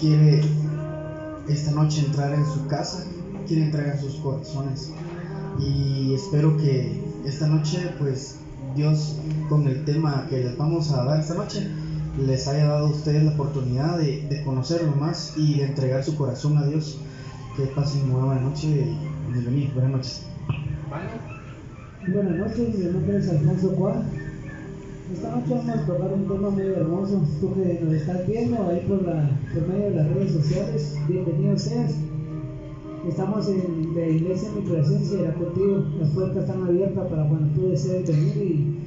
quiere esta noche entrar en su casa, quiere entrar en sus corazones. Y espero que esta noche, pues, Dios, con el tema que les vamos a dar esta noche, les haya dado a ustedes la oportunidad de conocerlo más y de entregar su corazón a Dios. Que pasen una buena noche y bienvenidos. Buenas noches. Buenas noches, mi nombre es Alfonso Juan. Esta noche vamos a tocar un tema muy hermoso. Tú que nos estás viendo ahí por medio de las redes sociales, bienvenido seas. Estamos en la iglesia Mi Presencia, era contigo. Las puertas están abiertas para cuando tú desees venir, y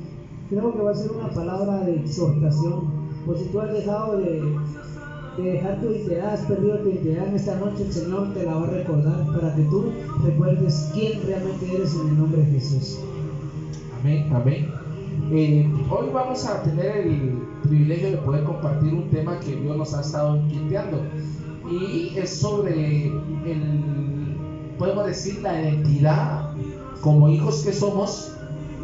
creo que va a ser una palabra de exhortación. Por si tú has dejado de dejar tu identidad, has perdido tu identidad, en esta noche el Señor te la va a recordar para que tú recuerdes quién realmente eres en el nombre de Jesús. Amén, amén. Hoy vamos a tener el privilegio de poder compartir un tema que Dios nos ha estado inquietando, y es sobre podemos decir, la identidad como hijos que somos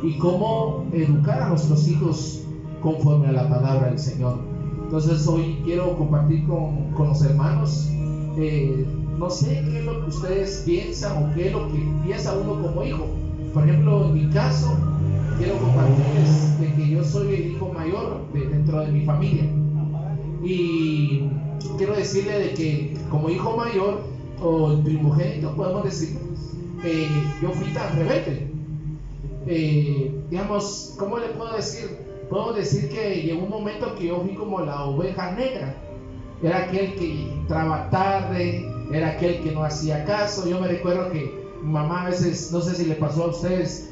y cómo educar a nuestros hijos conforme a la palabra del Señor. Entonces hoy quiero compartir con los hermanos, no sé qué es lo que ustedes piensan o qué es lo que piensa uno como hijo. Por ejemplo, en mi caso, quiero compartirles de que yo soy el hijo mayor dentro de mi familia, y quiero decirle de que como hijo mayor o el primogénito, podemos decir, yo fui tan rebelde, digamos, ¿cómo le puedo decir? Puedo decir que llegó un momento que yo fui como la oveja negra. Era aquel que entraba tarde, era aquel que no hacía caso. Yo me recuerdo que mi mamá a veces, no sé si le pasó a ustedes,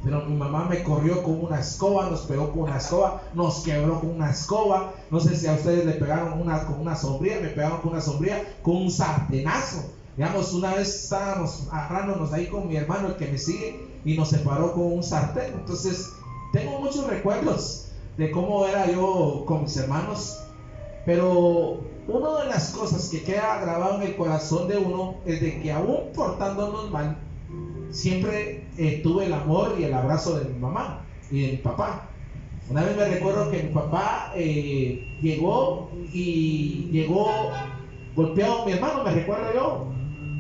pero mi mamá me corrió con una escoba, nos pegó con una escoba, nos quebró con una escoba. No sé si a ustedes le pegaron con una sombría, me pegaron con una sombría, con un sartenazo. Digamos, una vez estábamos agarrándonos ahí con mi hermano, el que me sigue, y nos separó con un sartén. Entonces, tengo muchos recuerdos de cómo era yo con mis hermanos, pero una de las cosas que queda grabado en el corazón de uno es de que aún portándonos mal, siempre tuve el amor y el abrazo de mi mamá y de mi papá. Una vez me recuerdo que mi papá llegó golpeado a mi hermano, me recuerdo yo,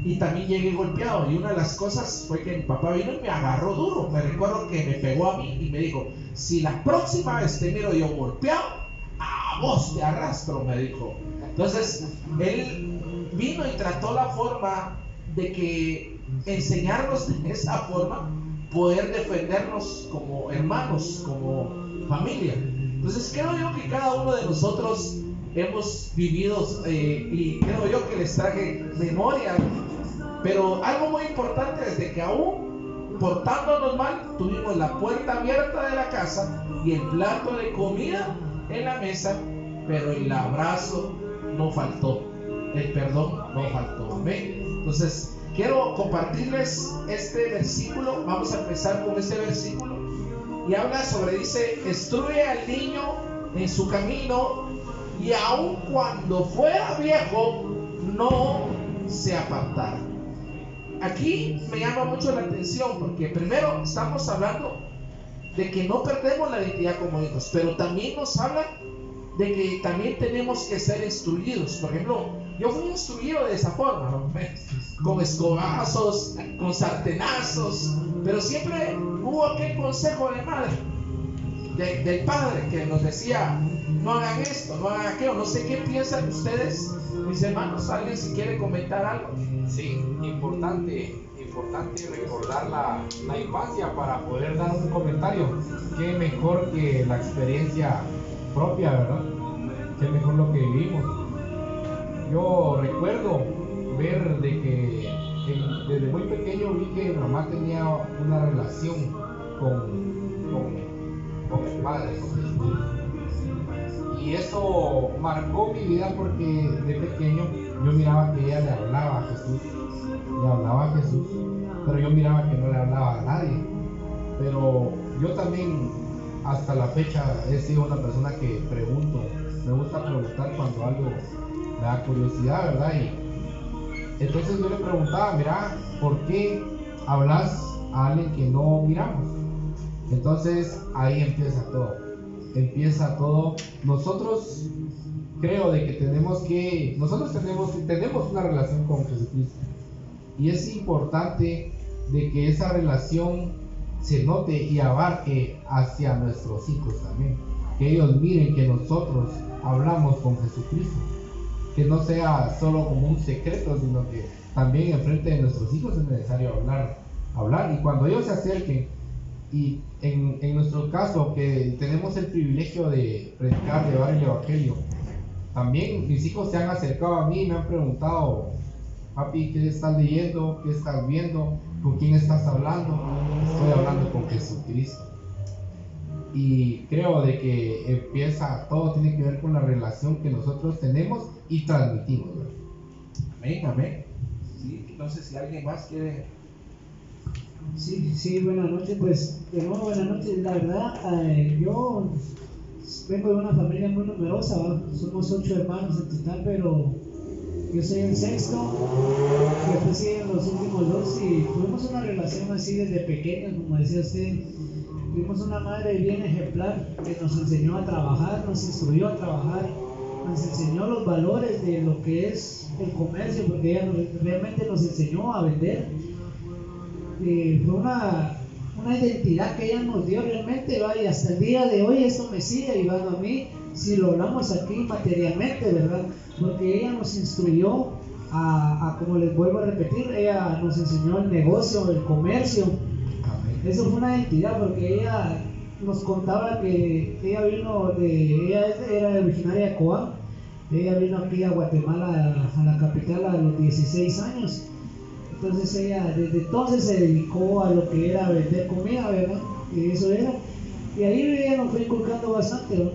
y también llegué golpeado, y una de las cosas fue que mi papá vino y me agarró duro. Me recuerdo que me pegó a mí y me dijo: si la próxima vez te miro yo golpeado, a vos te arrastro, me dijo. Entonces él vino y trató la forma de que enseñarnos de esa forma poder defendernos como hermanos, como familia. Entonces creo yo que cada uno de nosotros hemos vivido, y creo yo que les traje memoria, pero algo muy importante es de que aún portándonos mal, tuvimos la puerta abierta de la casa y el plato de comida en la mesa, pero el abrazo no faltó, el perdón no faltó. Amén. Entonces quiero compartirles este versículo. Vamos a empezar con este versículo, y habla sobre, dice: instruye al niño en su camino, y aun cuando fuera viejo no se apartará. Aquí me llama mucho la atención, porque primero estamos hablando de que no perdemos la identidad como hijos, pero también nos habla de que también tenemos que ser instruidos. Por ejemplo, yo fui instruido de esa forma, ¿no? Con escobazos, con sartenazos, pero siempre hubo aquel consejo de madre, del padre, que nos decía: no hagan esto, no hagan aquello. No sé qué piensan ustedes, mis hermanos. ¿Alguien si quiere comentar algo? Sí, importante recordar la infancia para poder dar un comentario. Qué mejor que la experiencia propia, ¿verdad? Qué mejor lo que vivimos. Yo recuerdo ver de que desde muy pequeño vi que mi mamá tenía una relación con el Padre, con Jesús. Y eso marcó mi vida, porque de pequeño yo miraba que ella le hablaba a Jesús, pero yo miraba que no le hablaba a nadie. Pero yo también hasta la fecha he sido una persona que pregunto, me gusta preguntar cuando algo me da curiosidad, ¿verdad? Y entonces yo le preguntaba: mira, ¿por qué hablas a alguien que no miramos? Entonces ahí empieza todo. Nosotros creo de que nosotros tenemos una relación con Jesucristo, y es importante de que esa relación se note y abarque hacia nuestros hijos también, que ellos miren que nosotros hablamos con Jesucristo, que no sea solo como un secreto, sino que también enfrente de nuestros hijos es necesario hablar, y cuando ellos se acerquen, y en nuestro caso que tenemos el privilegio de predicar, llevar el evangelio, también mis hijos se han acercado a mí y me han preguntado: papi, ¿qué estás leyendo? ¿Qué estás viendo? ¿Con quién estás hablando? Estoy hablando con Jesucristo. Y creo de que todo tiene que ver con la relación que nosotros tenemos y transmitimos, ¿verdad? Amén, amén. Sí, no sé si alguien más quiere. Sí, buenas noches, pues de nuevo buenas noches. La verdad, yo vengo de una familia muy numerosa, ¿va? Somos 8 hermanos en total, pero yo soy el sexto, y después siguen los últimos 2, y tuvimos una relación así desde pequeños, como decía usted. Tuvimos una madre bien ejemplar que nos enseñó a trabajar, nos instruyó a trabajar, nos enseñó los valores de lo que es el comercio, porque ella realmente nos enseñó a vender. Fue una identidad que ella nos dio realmente, ¿va? Y hasta el día de hoy esto me sigue ayudando a mí, si lo hablamos aquí materialmente, ¿verdad? Porque ella nos instruyó como les vuelvo a repetir, ella nos enseñó el negocio, el comercio. Eso fue una identidad, porque ella nos contaba que ella era originaria de Coam. Ella vino aquí a Guatemala, a la capital, a los 16 años. Entonces ella desde entonces se dedicó a lo que era vender comida, ¿verdad? Y eso era. Y ahí ella nos fue inculcando bastante, ¿verdad?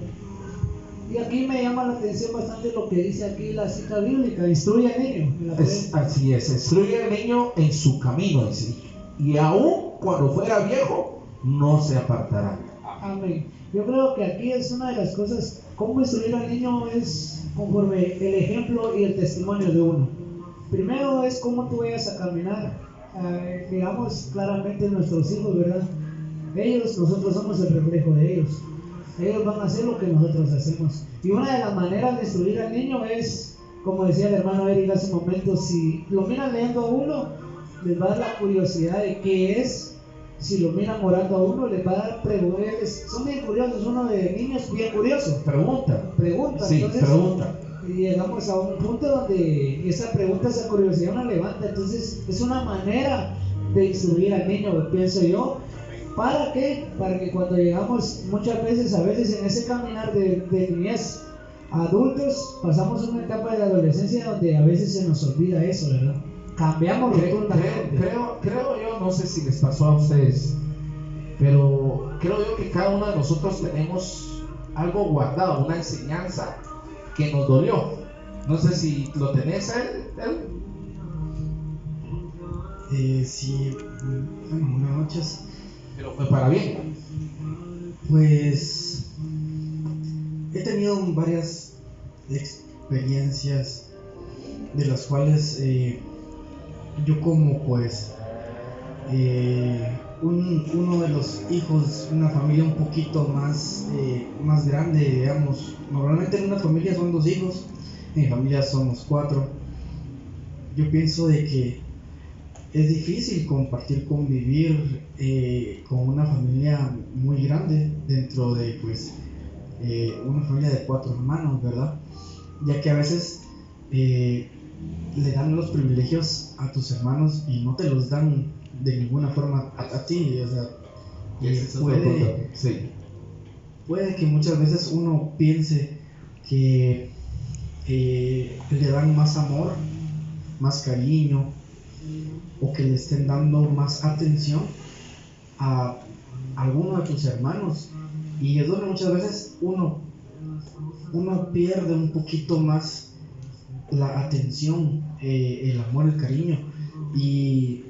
Y aquí me llama la atención bastante lo que dice aquí la cita bíblica: instruye al niño. Así es, instruye al niño en su camino, dice, y aún cuando fuera viejo, no se apartará. Amén. Yo creo que aquí es una de las cosas, cómo instruir al niño es conforme el ejemplo y el testimonio de uno. Primero es cómo tú vayas a caminar, digamos claramente nuestros hijos, ¿verdad? Nosotros somos el reflejo de ellos. Ellos van a hacer lo que nosotros hacemos. Y una de las maneras de instruir al niño es, como decía el hermano Eric hace un momento, si lo miran leyendo a uno, les va a dar la curiosidad de qué es. Si lo miran orando a uno, les va a dar preguntas. Son bien curiosos, uno de niños bien curioso. Pregunta. Sí, entonces, pregunta. Y llegamos a un punto donde esa pregunta, esa curiosidad nos levanta. Entonces es una manera de instruir al niño, pienso yo. ¿Para qué? Para que cuando llegamos muchas veces, a veces en ese caminar de niñez a adultos, pasamos una etapa de la adolescencia donde a veces se nos olvida eso, ¿verdad? Cambiamos rotundamente. Creo yo, no sé si les pasó a ustedes, pero creo yo que cada uno de nosotros tenemos algo guardado, una enseñanza que nos dolió. No sé si lo tenés, él. Sí, bueno, buenas noches. Pero fue para bien. Pues he tenido varias experiencias de las cuales yo como pues uno de los hijos, una familia un poquito más grande, digamos. Normalmente en una familia son 2 hijos, en mi familia somos 4. Yo pienso de que es difícil convivir con una familia muy grande dentro de pues una familia de 4 hermanos, ¿verdad? Ya que a veces le dan los privilegios a tus hermanos y no te los dan de ninguna forma a ti, o sea, puede que muchas veces uno piense que le dan más amor, más cariño, o que le estén dando más atención a alguno de tus hermanos, y es donde muchas veces uno pierde un poquito más la atención, el amor, el cariño, y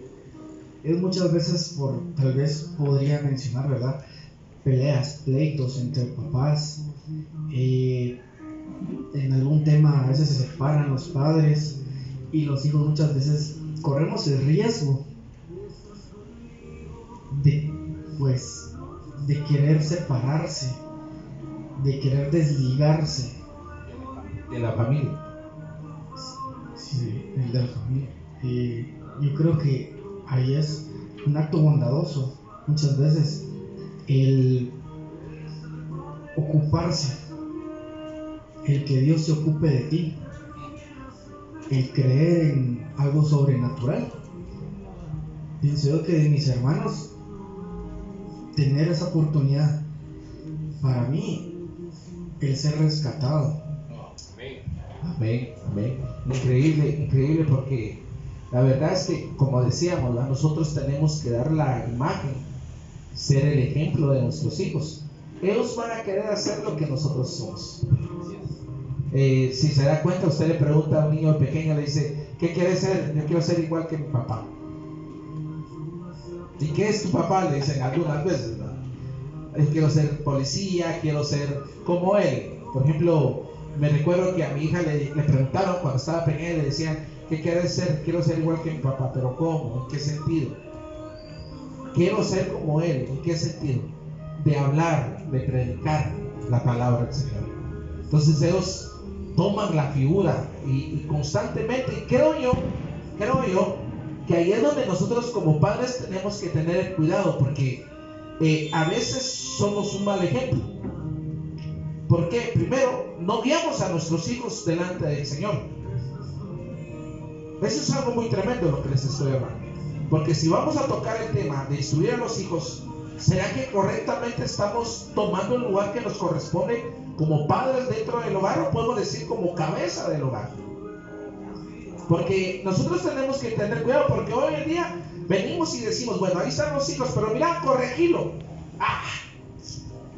es muchas veces tal vez podría mencionar, ¿verdad?, peleas, pleitos entre papás, en algún tema a veces se separan los padres y los hijos muchas veces corremos el riesgo de querer separarse, de querer desligarse de la familia. Sí, el de la familia. Y yo creo que ahí es un acto bondadoso, muchas veces, el ocuparse, el que Dios se ocupe de ti, el creer en algo sobrenatural. Pienso yo que de mis hermanos, tener esa oportunidad, para mí, el ser rescatado. Amén, amén. Increíble, increíble, porque la verdad es que, como decíamos, nosotros tenemos que dar la imagen, ser el ejemplo de nuestros hijos. Ellos van a querer hacer lo que nosotros somos. Si se da cuenta, usted le pregunta a un niño pequeño, le dice, ¿qué quieres ser? Yo quiero ser igual que mi papá. ¿Y qué es tu papá? Le dicen algunas veces, ¿no? Yo quiero ser policía, quiero ser como él. Por ejemplo, me recuerdo que a mi hija le preguntaron cuando estaba pequeña, le decían, ¿qué quieres ser? Quiero ser igual que mi papá. ¿Pero cómo? ¿En qué sentido? Quiero ser como él. ¿En qué sentido? De hablar, de predicar la palabra del Señor. Entonces ellos toman la figura y constantemente, creo yo que ahí es donde nosotros como padres tenemos que tener cuidado, porque a veces somos un mal ejemplo. Porque primero, no guiamos a nuestros hijos delante del Señor. Eso es algo muy tremendo lo que les estoy hablando. Porque si vamos a tocar el tema de instruir a los hijos, ¿será que correctamente estamos tomando el lugar que nos corresponde como padres dentro del hogar, o podemos decir como cabeza del hogar? Porque nosotros tenemos que tener cuidado, porque hoy en día venimos y decimos, bueno, ahí están los hijos, pero mira, corregilo.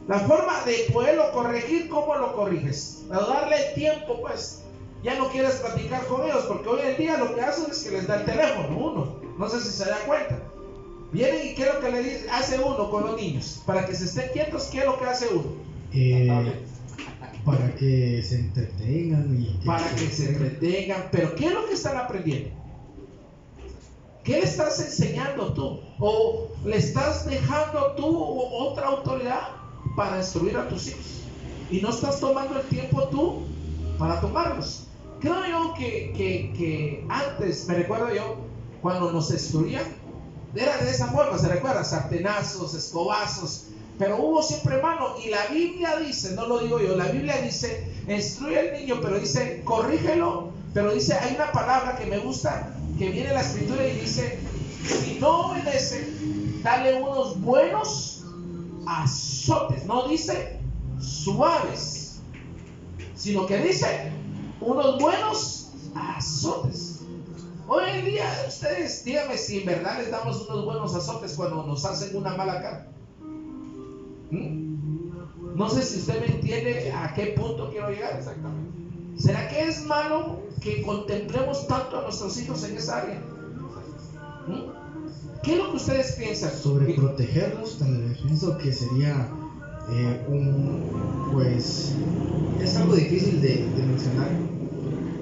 La forma de poderlo corregir, ¿cómo lo corriges? A darle tiempo, pues. Ya no quieres platicar con ellos, porque hoy en día lo que hacen es que les da el teléfono, uno. No sé si se da cuenta. Vienen y ¿qué es lo que le dice, hace uno con los niños? Para que se estén quietos, ¿qué es lo que hace uno? Para que se entretengan para que se entretengan. Pero ¿qué es lo que están aprendiendo? ¿Qué le estás enseñando tú? ¿O le estás dejando tú otra autoridad para instruir a tus hijos? Y no estás tomando el tiempo tú para tomarlos. Creo yo que antes, me recuerdo yo, cuando nos instruían, era de esa forma, ¿se recuerda? Sartenazos, escobazos, pero hubo siempre mano. Y la Biblia dice, no lo digo yo, la Biblia dice, instruye al niño, pero dice, corrígelo, pero dice, hay una palabra que me gusta, que viene en la escritura y dice, si no obedece, dale unos buenos azotes. No dice suaves, sino que dice unos buenos azotes. Hoy en día, ustedes díganme si en verdad les damos unos buenos azotes cuando nos hacen una mala cara. No sé si usted me entiende a qué punto quiero llegar. Exactamente. ¿Será que es malo que contemplemos tanto a nuestros hijos en esa área? ¿Qué es lo que ustedes piensan? Sobre protegerlos, tal vez pienso que sería pues es algo difícil de mencionar.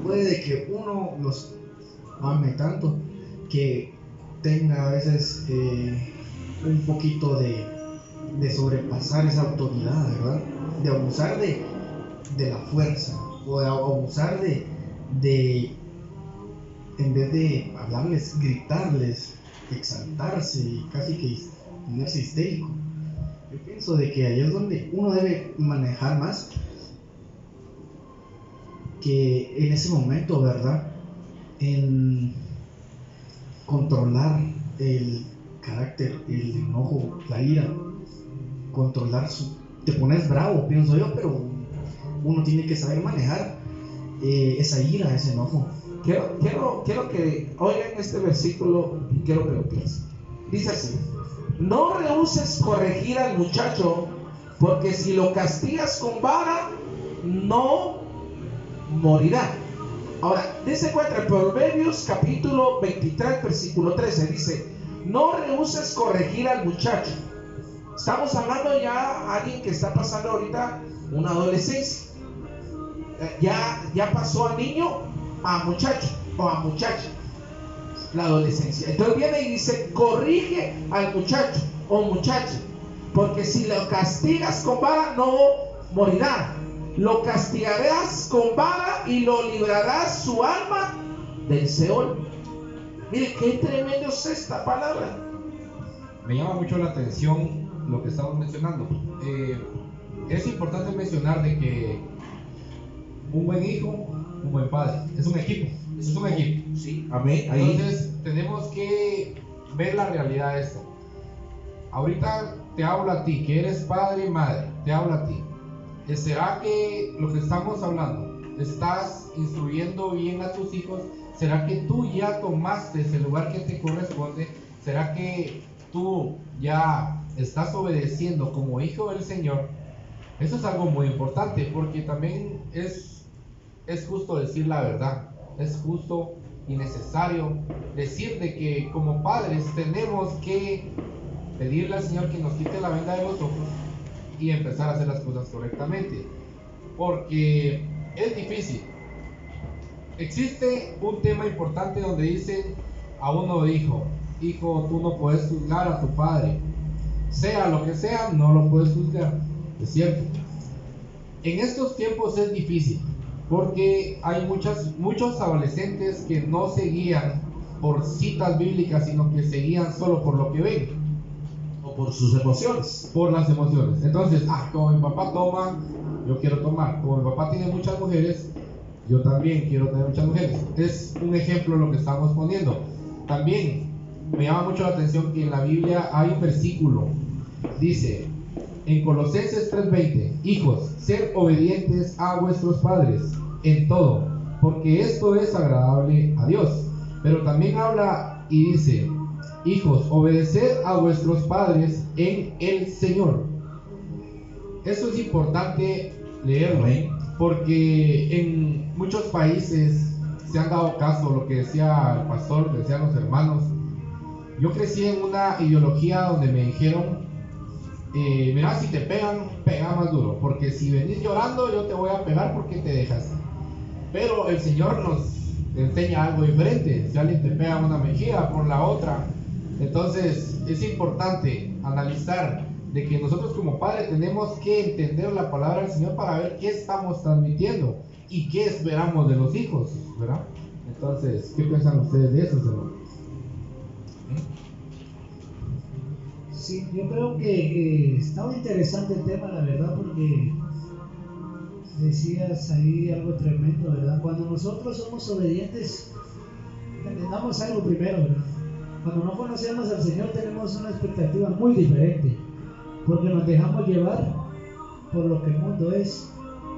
Puede que uno los ame tanto que tenga a veces un poquito de sobrepasar esa autoridad, ¿verdad? De abusar de la fuerza, o de abusar de en vez de hablarles, gritarles, exaltarse y casi que ponerse histérico. Yo pienso de que ahí es donde uno debe manejar más, que en ese momento, ¿verdad? En controlar el carácter, el enojo, la ira, controlar te pones bravo, pienso yo, pero uno tiene que saber manejar esa ira, ese enojo. Quiero que oigan este versículo y quiero que lo piensen. Dice así: no rehuses corregir al muchacho, porque si lo castigas con vara, no morirá. Ahora, se encuentra en Proverbios capítulo 23, versículo 13. Dice: no rehuses corregir al muchacho. Estamos hablando ya de alguien que está pasando ahorita una adolescencia. Ya pasó a niño a muchacho o a muchacha, la adolescencia. Entonces viene y dice: corrige al muchacho o muchacha, porque si lo castigas con vara no morirá. lo castigarás con vara y lo librarás su alma del Seol. Mire, qué tremendo es esta palabra. Me llama mucho la atención lo que estamos mencionando. Es importante mencionar de que un buen hijo, un buen padre, es un equipo. Es un equipo. Sí, amén. Ahí. Entonces tenemos que ver la realidad de esto. Ahorita te hablo a ti, que eres padre y madre, te hablo a ti. ¿Será que lo que estamos hablando, estás instruyendo bien a tus hijos? ¿Será que tú ya tomaste el lugar que te corresponde? ¿Será que tú ya estás obedeciendo como hijo del Señor? Eso es algo muy importante, porque también es justo decir la verdad. Es justo y necesario decir de que como padres tenemos que pedirle al Señor que nos quite la venda de los ojos y empezar a hacer las cosas correctamente, porque es difícil. Existe un tema importante donde dicen a uno: hijo, tú no puedes juzgar a tu padre, sea lo que sea, no lo puedes juzgar. Es cierto. En estos tiempos es difícil, porque hay muchos adolescentes que no se guían por citas bíblicas, sino que se guían solo por lo que ven. O por sus emociones. Por las emociones. Entonces, como mi papá toma, yo quiero tomar. Como mi papá tiene muchas mujeres, yo también quiero tener muchas mujeres. Es un ejemplo lo que estamos poniendo. También me llama mucho la atención que en la Biblia hay un versículo. Dice en Colosenses 3:20: hijos, sed obedientes a vuestros padres en todo, porque esto es agradable a Dios. Pero también habla y dice: hijos, obedeced a vuestros padres en el Señor. Eso es importante leerlo, porque en muchos países se han dado caso, lo que decía el pastor, decían los hermanos. Yo crecí en una ideología donde me dijeron: mira, si te pegan, pega más duro, porque si venís llorando yo te voy a pegar porque te dejas. Pero el Señor nos enseña algo diferente. Si alguien te pega una mejilla, por la otra. Entonces es importante analizar de que nosotros como padres tenemos que entender la palabra del Señor para ver qué estamos transmitiendo y qué esperamos de los hijos, ¿verdad? Entonces, ¿qué piensan ustedes de eso, hermano? Sí, yo creo que está muy interesante el tema, la verdad, porque decías ahí algo tremendo, ¿verdad? Cuando nosotros somos obedientes, entendamos algo primero, ¿verdad? Cuando no conocemos al Señor tenemos una expectativa muy diferente, porque nos dejamos llevar por lo que el mundo es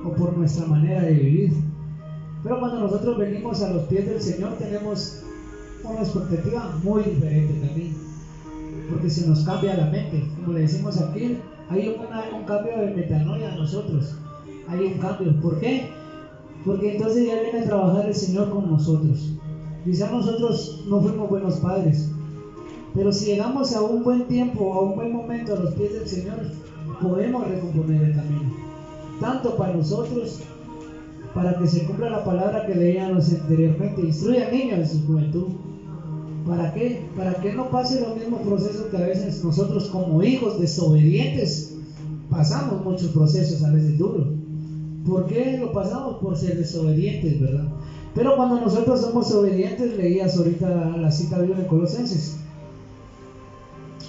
o por nuestra manera de vivir. Pero cuando nosotros venimos a los pies del Señor tenemos una expectativa muy diferente también, porque se nos cambia la mente. Como le decimos aquí, hay un cambio de metanoia a nosotros. Hay un cambio. ¿Por qué? Porque entonces ya viene a trabajar el Señor con nosotros. Quizá nosotros no fuimos buenos padres, pero si llegamos a un buen tiempo, a un buen momento a los pies del Señor, podemos recomponer el camino, tanto para nosotros, para que se cumpla la palabra que leíamos anteriormente: instruye al niño en su juventud. ¿Para qué? Para que no pase los mismos procesos que a veces nosotros como hijos desobedientes pasamos, muchos procesos a veces duros. ¿Por qué lo pasamos? Por ser desobedientes, ¿verdad? Pero cuando nosotros somos obedientes, leías ahorita la cita bíblica de Colosenses.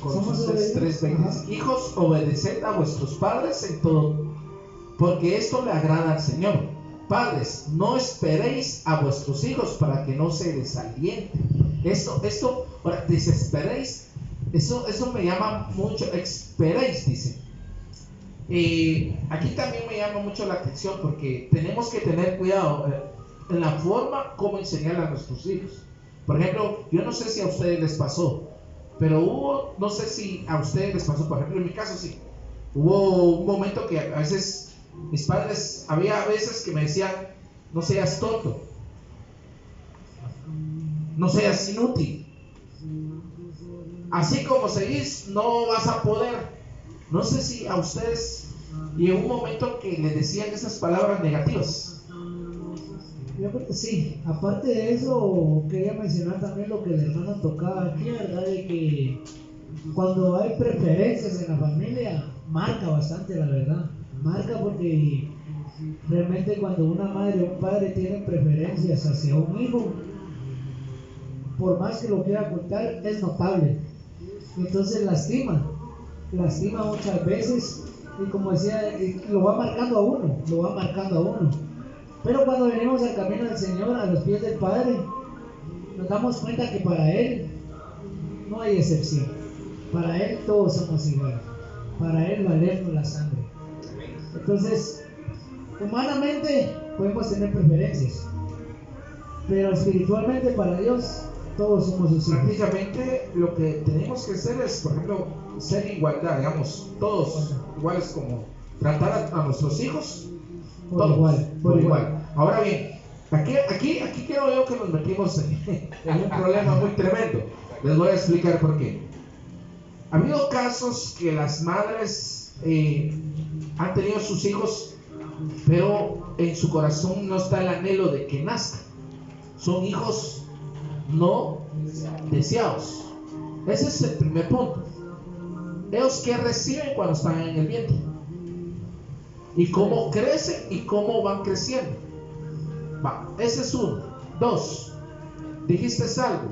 Colosenses 3:20: hijos, obedeced a vuestros padres en todo, porque esto le agrada al Señor. Padres, no esperéis a vuestros hijos para que no se desalienten. Ahora, desesperéis, eso me llama mucho. Esperéis, dice. Aquí también me llama mucho la atención, porque tenemos que tener cuidado en la forma como enseñar a nuestros hijos. Por ejemplo, yo no sé si a ustedes les pasó, pero no sé si a ustedes les pasó, por ejemplo, en mi caso sí, hubo un momento que a veces mis padres, había veces que me decían: no seas tonto, no seas inútil, así como seguís no vas a poder. No sé si a ustedes llegó un momento que les decían esas palabras negativas. Yo creo que sí. Aparte de eso, quería mencionar también lo que el hermano tocaba aquí, ¿verdad? De que cuando hay preferencias en la familia, marca bastante, la verdad. Marca porque Realmente cuando una madre o un padre tienen preferencias hacia un hijo, por más que lo quiera ocultar, es notable. Entonces lastima muchas veces, y como decía, lo va marcando a uno. Pero cuando venimos al camino del Señor, a los pies del Padre, nos damos cuenta que para Él no hay excepción. Para Él todos somos iguales. Para Él valemos la sangre. Entonces, humanamente podemos tener preferencias, pero espiritualmente para Dios todos somos sus hijos. Prácticamente lo que tenemos que hacer es, por ejemplo, ser igualdad, digamos, todos iguales, como tratar a nuestros hijos por igual. Ahora bien, aquí creo yo que nos metimos en un problema muy tremendo. Les voy a explicar por qué. Ha habido casos que las madres han tenido sus hijos, pero en su corazón no está el anhelo de que nazcan. Son hijos no deseados. Ese es el primer punto. Ellos que reciben cuando están en el vientre, y cómo crecen y cómo van creciendo. Ese es uno. Dos, dijiste algo.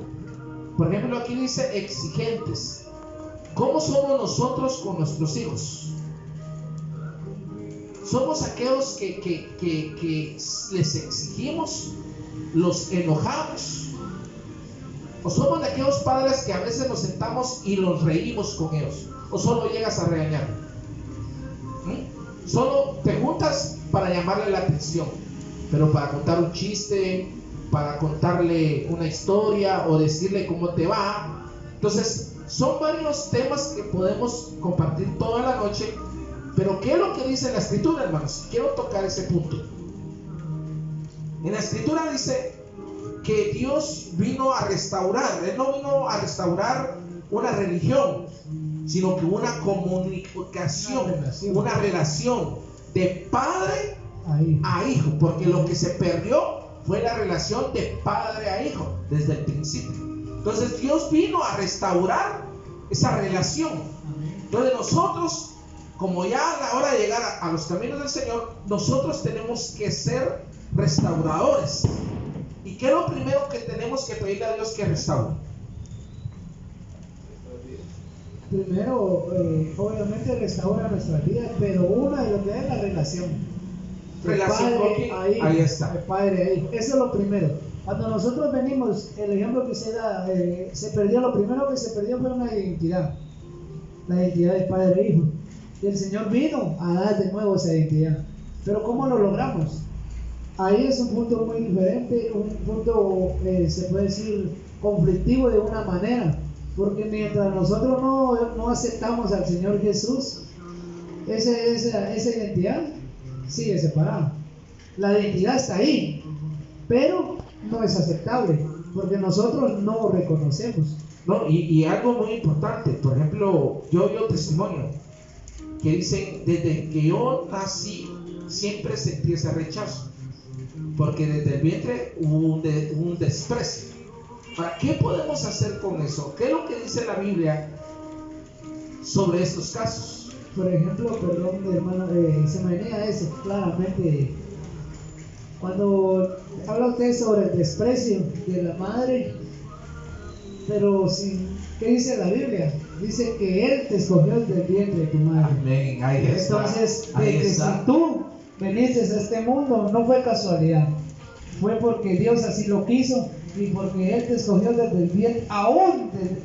Por ejemplo, aquí dice exigentes. ¿Cómo somos nosotros con nuestros hijos? ¿Somos aquellos que les exigimos, los enojamos? ¿O somos de aquellos padres que a veces nos sentamos y los reímos con ellos? ¿O solo llegas a regañar? Solo te juntas para llamarle la atención, pero para contar un chiste, para contarle una historia o decirle cómo te va. Entonces, son varios temas que podemos compartir toda la noche, pero ¿qué es lo que dice la Escritura, hermanos? Quiero tocar ese punto. En la Escritura dice que Dios vino a restaurar. Él no vino a restaurar una religión, sino que una comunicación, una relación de padre a hijo, porque lo que se perdió fue la relación de padre a hijo desde el principio. Entonces Dios vino a restaurar esa relación. Entonces nosotros, como ya a la hora de llegar a los caminos del Señor, nosotros tenemos que ser restauradores. ¿Y qué es lo primero que tenemos que pedirle a Dios que restaure? Primero, obviamente restaura nuestras vidas, pero una de lo que es la relación. Relación con quién? Ahí está. El padre ahí. Eso es lo primero. Cuando nosotros venimos, el ejemplo que se da, se perdió, lo primero que se perdió fue una identidad. La identidad de padre e hijo. Y el Señor vino a dar de nuevo esa identidad. Pero ¿cómo lo logramos? Ahí es un punto muy diferente, un punto, se puede decir, conflictivo de una manera. Porque mientras nosotros no aceptamos al Señor Jesús, esa identidad sigue separada. La identidad está ahí, pero no es aceptable, porque nosotros no reconocemos. No, y algo muy importante, por ejemplo, yo doy testimonio que dicen, desde que yo nací, siempre sentí ese rechazo, porque desde el vientre hubo un desprecio. Ahora, ¿qué podemos hacer con eso? ¿Qué es lo que dice la Biblia sobre estos casos? Por ejemplo, perdón, hermano, se me venía eso claramente. Cuando habla usted sobre el desprecio de la madre, pero ¿qué dice la Biblia? Dice que Él te escogió desde el vientre de tu madre. Amén, ahí está. Entonces, si tú viniste a este mundo, no fue casualidad, fue porque Dios así lo quiso. Y porque Él te escogió desde el vientre,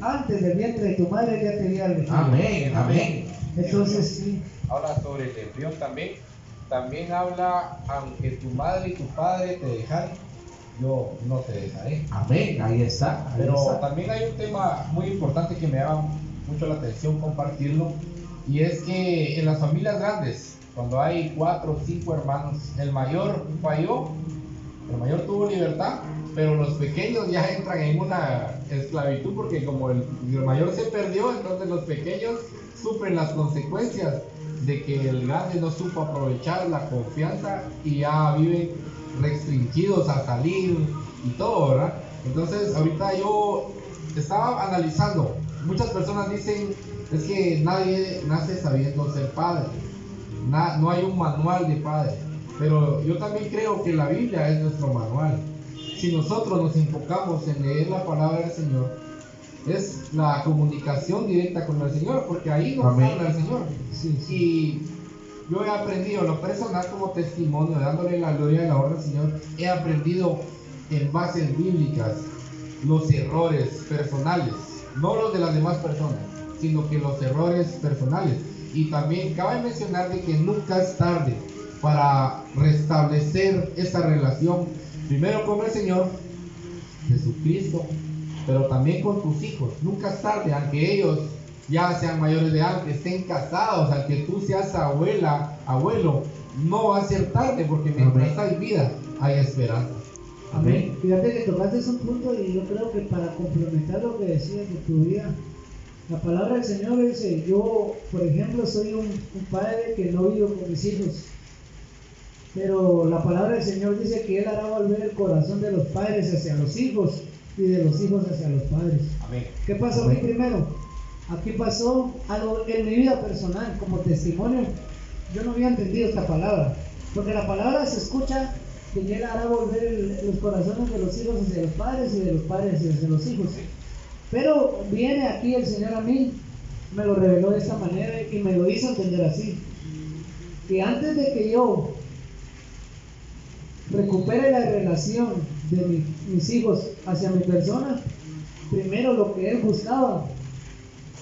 antes del vientre de tu madre, ya te había elegido. Amén, amén. Entonces, sí. Habla sobre el embrión también habla, aunque tu madre y tu padre te dejaron, yo no te dejaré. Amén, ahí está. Pero también hay un tema muy importante que me llama mucho la atención compartirlo, y es que en las familias grandes, cuando hay 4 o 5 hermanos, el mayor falló, el mayor tuvo libertad, pero los pequeños ya entran en una esclavitud, porque como el mayor se perdió, entonces los pequeños sufren las consecuencias de que el grande no supo aprovechar la confianza y ya viven restringidos a salir y todo, ¿verdad? Entonces ahorita yo estaba analizando, muchas personas dicen, es que nadie nace sabiendo ser padre, no hay un manual de padre. Pero yo también creo que la Biblia es nuestro manual. Si nosotros nos enfocamos en leer la palabra del Señor, es la comunicación directa con el Señor, porque ahí nos Amén. habla el Señor. Sí, sí. Y yo he aprendido, lo personal como testimonio, dándole la gloria y la honra al Señor, he aprendido en bases bíblicas los errores personales, no los de las demás personas, sino que los errores personales. Y también cabe mencionar de que nunca es tarde para restablecer esa relación, primero con el Señor Jesucristo, pero también con tus hijos. Nunca es tarde, aunque ellos ya sean mayores de edad, que estén casados, aunque tú seas abuela, abuelo, no va a ser tarde, porque mientras hay vida, hay esperanza. Amén. Fíjate que tocaste un punto y yo creo que para complementar lo que decías de tu vida, la palabra del Señor dice, yo, por ejemplo, soy un padre que no vivo con mis hijos, pero la palabra del Señor dice que Él hará volver el corazón de los padres hacia los hijos y de los hijos hacia los padres. Amén. ¿Qué pasó aquí primero? Aquí pasó algo en mi vida personal, como testimonio. Yo no había entendido esta palabra, porque la palabra se escucha que Él hará volver los corazones de los hijos hacia los padres y de los padres hacia los hijos. Pero viene aquí el Señor a mí, me lo reveló de esta manera y me lo hizo entender así, que antes de que yo recupere la relación de mis hijos hacia mi persona, primero lo que Él buscaba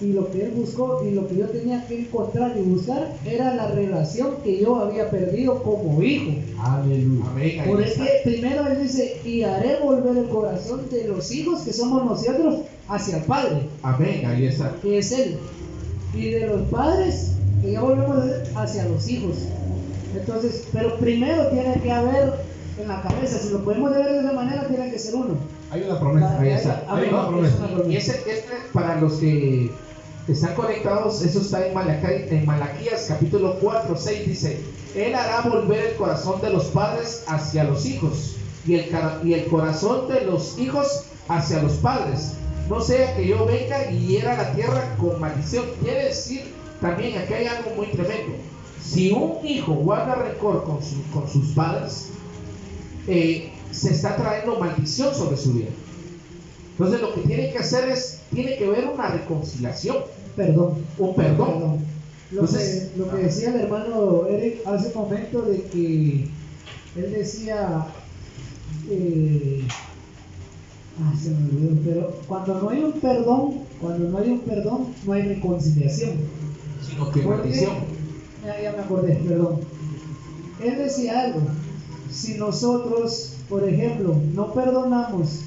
y lo que Él buscó y lo que yo tenía que encontrar y buscar era la relación que yo había perdido como hijo. Aleluya. Amén. Por eso primero Él dice, y haré volver el corazón de los hijos que somos nosotros hacia el Padre, Amén, ahí está. que es Él, y de los padres que ya volvemos hacia los hijos. Entonces, pero primero tiene que haber en la cabeza, si lo podemos ver de esa manera, tiene que ser uno. Hay una promesa. Ahí está. Amén. No, Es una promesa. y ese, para los que están conectados, eso está en Malaquías capítulo 4, 6 dice, Él hará volver el corazón de los padres hacia los hijos y el corazón de los hijos hacia los padres, no sea que yo venga y hiera la tierra con maldición. Quiere decir también, aquí hay algo muy tremendo. Si un hijo guarda rencor con sus padres, se está trayendo maldición sobre su vida. Entonces lo que tiene que hacer tiene que haber una reconciliación, Perdón. un perdón. Entonces, lo que decía el hermano Eric hace un momento de que él decía, se me olvidó, pero cuando no hay un perdón, no hay reconciliación. Sino que ¿Por qué? maldición. Ya me acordé, perdón. Él decía algo, si nosotros, por ejemplo, no perdonamos,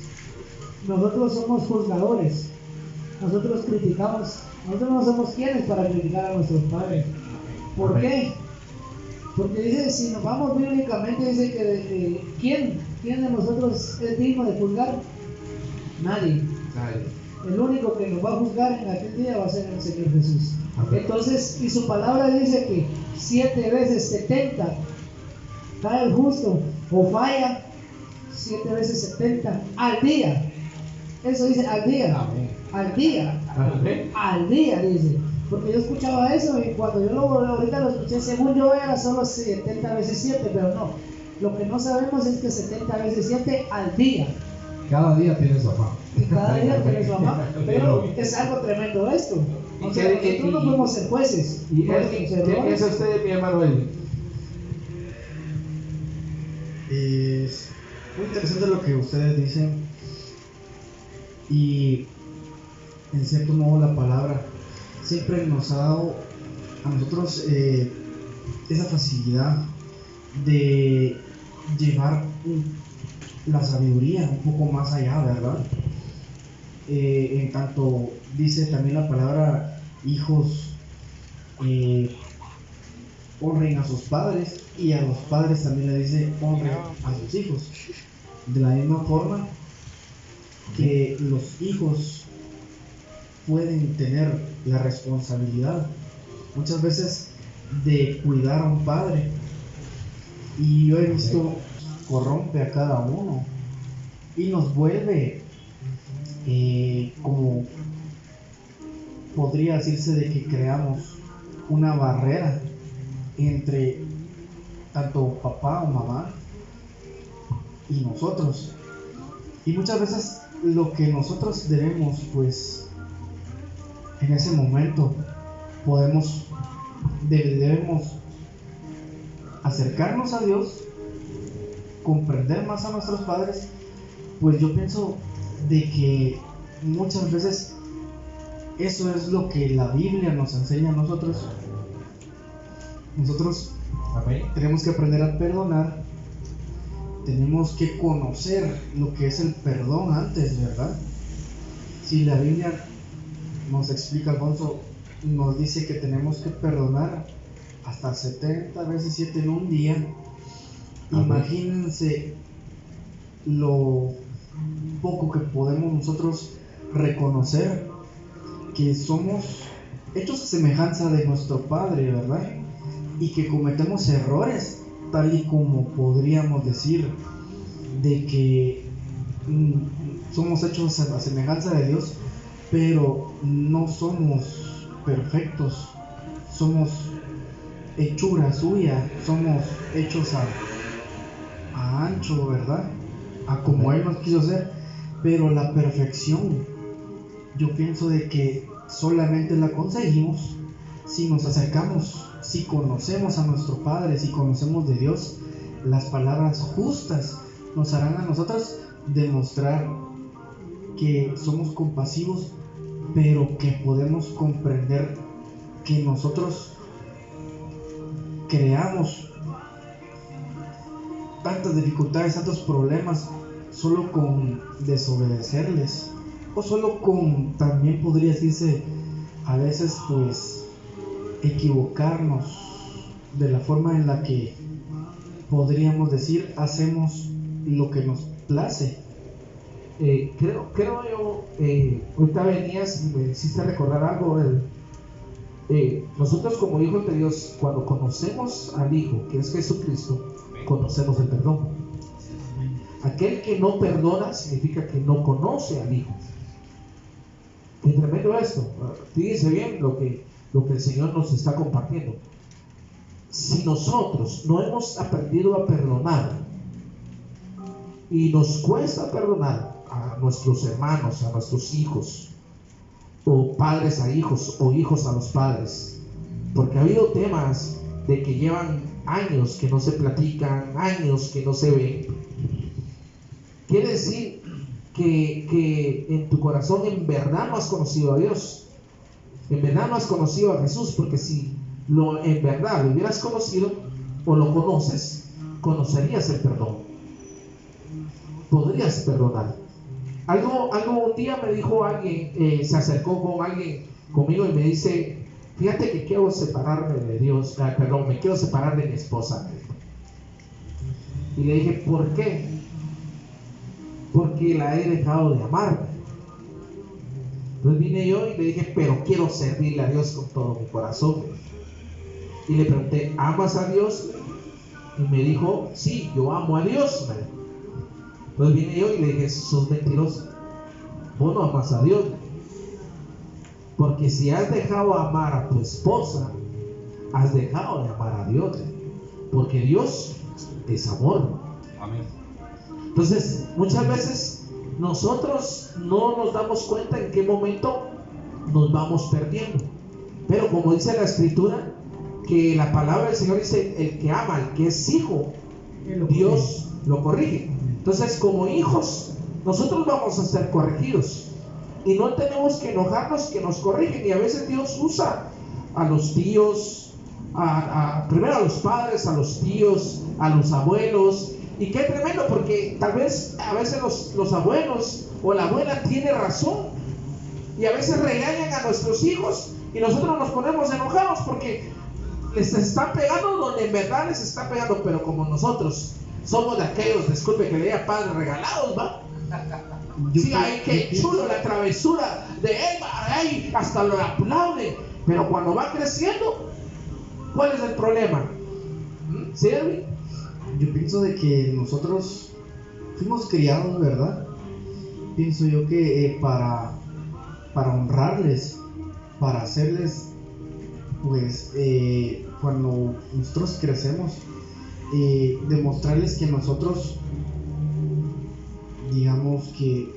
nosotros somos juzgadores, nosotros criticamos, nosotros no somos quienes para criticar a nuestros padres. ¿Por qué? Porque dice, si nos vamos bíblicamente, dice que ¿quién de nosotros es digno de juzgar? Nadie. El único que nos va a juzgar en aquel día va a ser el Señor Jesús. Amén. Entonces, y su palabra dice que 7 veces 70 cae el justo o falla 7 veces 70 al día. Eso dice al día. Amén. Al día. Amén. Al día dice. Porque yo escuchaba eso y cuando yo ahorita lo escuché, según yo era solo 70 veces 7, pero no. Lo que no sabemos es que 70 veces 7 al día. Cada día tiene su afán. Y cada día tiene su mamá. Pero es algo tremendo esto. O sea, nosotros no podemos ser jueces. ¿Y Nuestros qué errores. piensa usted, mi hermano Eli? Es muy interesante lo que ustedes dicen y en cierto modo la palabra siempre nos ha dado a nosotros esa facilidad de llevar la sabiduría un poco más allá, ¿verdad? En tanto dice también la palabra, hijos honren a sus padres, y a los padres también le dice honren a sus hijos. De la misma forma que los hijos pueden tener la responsabilidad muchas veces de cuidar a un padre, y yo he visto corrompe a cada uno y nos vuelve como podría decirse de que creamos una barrera entre tanto papá o mamá y nosotros. Y muchas veces lo que nosotros debemos, pues, en ese momento debemos acercarnos a Dios, comprender más a nuestros padres. Pues yo pienso de que muchas veces eso es lo que la Biblia nos enseña a nosotros. Nosotros tenemos que aprender a perdonar, tenemos que conocer lo que es el perdón antes, ¿verdad? Si la Biblia nos explica, Alfonso, nos dice que tenemos que perdonar hasta 70 veces 7 en un día. Imagínense lo poco que podemos nosotros reconocer que somos hechos a semejanza de nuestro Padre, ¿verdad? Y que cometemos errores, tal y como podríamos decir de que somos hechos a la semejanza de Dios, pero no somos perfectos, somos hechura suya, somos hechos a ancho, ¿verdad? A como Él nos quiso ser. Pero la perfección, yo pienso de que solamente la conseguimos si nos acercamos, si conocemos a nuestro Padre, si conocemos de Dios. Las palabras justas nos harán a nosotros demostrar que somos compasivos, pero que podemos comprender que nosotros creamos tantas dificultades, tantos problemas solo con desobedecerles, o solo con, también podría decirse a veces, pues, equivocarnos de la forma en la que podríamos decir hacemos lo que nos place. Creo yo, ahorita venías y me hiciste recordar algo. Nosotros como hijos de Dios, cuando conocemos al Hijo, que es Jesucristo, conocemos el perdón. Aquel que no perdona significa que no conoce al Hijo. Qué tremendo esto. Fíjense bien lo que el Señor nos está compartiendo. Si nosotros no hemos aprendido a perdonar, y nos cuesta perdonar a nuestros hermanos, a nuestros hijos, o padres a hijos, o hijos a los padres, porque ha habido temas de que llevan años que no se platican, años que no se ven, quiere decir que en tu corazón en verdad no has conocido a Dios, en verdad no has conocido a Jesús, porque si en verdad lo hubieras conocido o lo conoces, conocerías el perdón, podrías perdonar. Algo un día me dijo alguien, se acercó con alguien conmigo y me dice: fíjate que quiero separarme de Dios, me quiero separar de mi esposa. Y le dije: ¿por qué? Porque la he dejado de amar. Entonces vine yo y le dije: pero quiero servirle a Dios con todo mi corazón. Y le pregunté: ¿amas a Dios? Y me dijo: sí, yo amo a Dios. Entonces vine yo y le dije: sos mentiroso, vos no amas a Dios, porque si has dejado amar a tu esposa, has dejado de amar a Dios, porque Dios es amor. Amén. Entonces muchas veces nosotros no nos damos cuenta en qué momento nos vamos perdiendo, pero como dice la Escritura, que la palabra del Señor dice: el que ama, el que es hijo, Dios lo corrige. Entonces, como hijos, nosotros vamos a ser corregidos y no tenemos que enojarnos que nos corrigen. Y a veces Dios usa a los tíos, primero a los padres, a los tíos, a los abuelos. Y qué tremendo, porque tal vez a veces los abuelos o la abuela tiene razón y a veces regañan a nuestros hijos y nosotros nos ponemos enojados porque les están pegando donde en verdad les está pegando. Pero como nosotros somos de aquellos, disculpe que le diga, padres regalados, ¿va? Sí, ay, qué chulo la travesura de él, ay, hasta lo aplaude. Pero cuando va creciendo, ¿cuál es el problema? ¿Sí, Edwin? Yo pienso de que nosotros fuimos criados, ¿verdad? Pienso yo que para honrarles, para hacerles, pues, cuando nosotros crecemos, demostrarles que nosotros, digamos que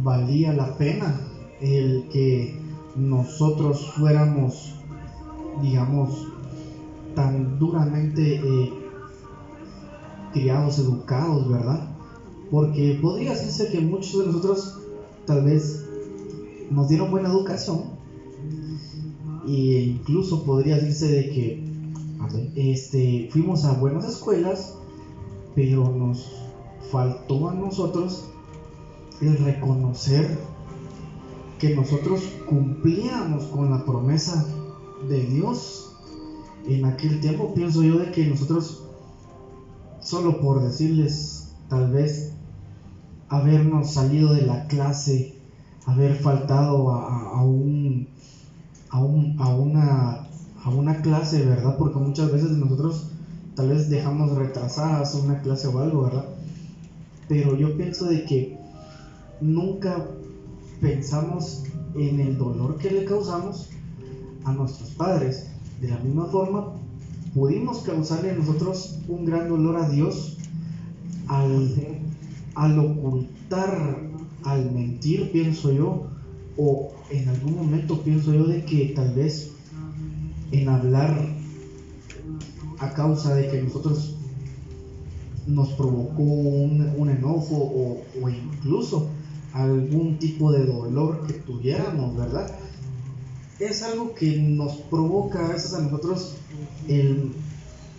valía la pena el que nosotros fuéramos, digamos, tan duramente criados, educados, ¿verdad? Porque podría decirse que muchos de nosotros tal vez nos dieron buena educación, e incluso podría decirse de que fuimos a buenas escuelas, pero nos faltó a nosotros el reconocer que nosotros cumplíamos con la promesa de Dios. En aquel tiempo pienso yo de que nosotros, solo por decirles, tal vez habernos salido de la clase, haber faltado a una clase, ¿verdad? Porque muchas veces nosotros tal vez dejamos retrasadas una clase o algo, ¿verdad? Pero yo pienso de que nunca pensamos en el dolor que le causamos a nuestros padres. De la misma forma, pudimos causarle a nosotros un gran dolor a Dios al ocultar, al mentir, pienso yo, o en algún momento pienso yo de que tal vez en hablar a causa de que nosotros nos provocó un enojo o incluso algún tipo de dolor que tuviéramos, ¿verdad? Es algo que nos provoca a veces a nosotros el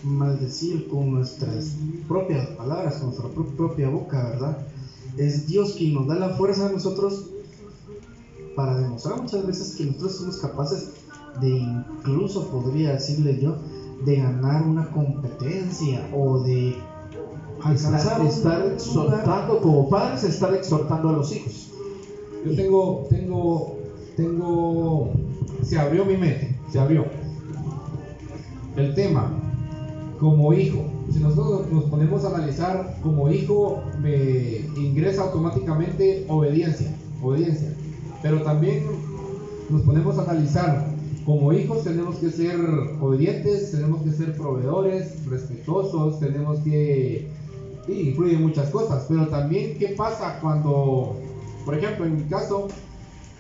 maldecir con nuestras propias palabras, con nuestra propia boca, ¿verdad? Es Dios quien nos da la fuerza a nosotros para demostrar muchas veces que nosotros somos capaces de, incluso podría decirle yo, de ganar una competencia o de alcanzar estar exhortando como padres, estar exhortando a los hijos. Yo tengo, se abrió mi mente, se abrió el tema como hijo. Si nosotros nos ponemos a analizar como hijo, me ingresa automáticamente obediencia, pero también nos ponemos a analizar como hijos, tenemos que ser obedientes, tenemos que ser proveedores, respetuosos, tenemos que, y influyen muchas cosas, pero también qué pasa cuando, por ejemplo, en mi caso,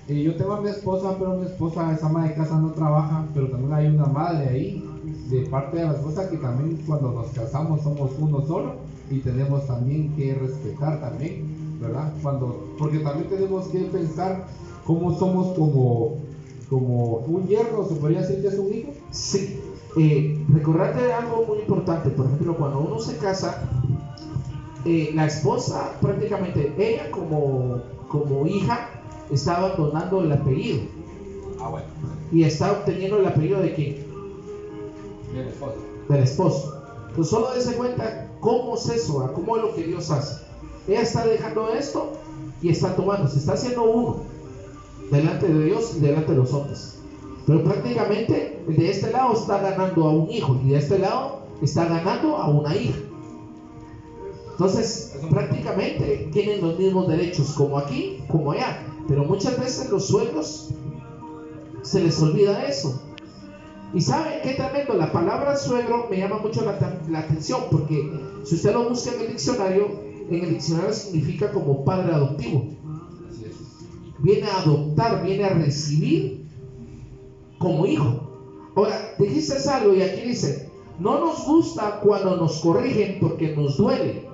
yo tengo a mi esposa, pero mi esposa es ama de casa, no trabaja, pero también hay una madre ahí, de parte de la esposa, que también cuando nos casamos somos uno solo, y tenemos también que respetar también, ¿verdad? Porque también tenemos que pensar cómo somos como un yerno, ¿se podría decir que es un hijo? Sí, recordarte algo muy importante. Por ejemplo, cuando uno se casa, la esposa prácticamente, ella como hija, está abandonando el apellido. Bueno. Y está obteniendo el apellido de quién? Del esposo. Del esposo. Entonces solo dése cuenta cómo es eso, cómo es lo que Dios hace. Ella está dejando esto y está tomando, se está haciendo uno delante de Dios y delante de los hombres. Pero prácticamente de este lado está ganando a un hijo y de este lado está ganando a una hija. Entonces prácticamente tienen los mismos derechos como aquí, como allá. Pero muchas veces los suegros se les olvida eso. Y ¿saben qué tremendo? La palabra suegro me llama mucho la atención, porque si usted lo busca en el diccionario significa como padre adoptivo. Viene a adoptar, viene a recibir como hijo. Ahora, dijiste algo y aquí dice, no nos gusta cuando nos corrigen porque nos duele,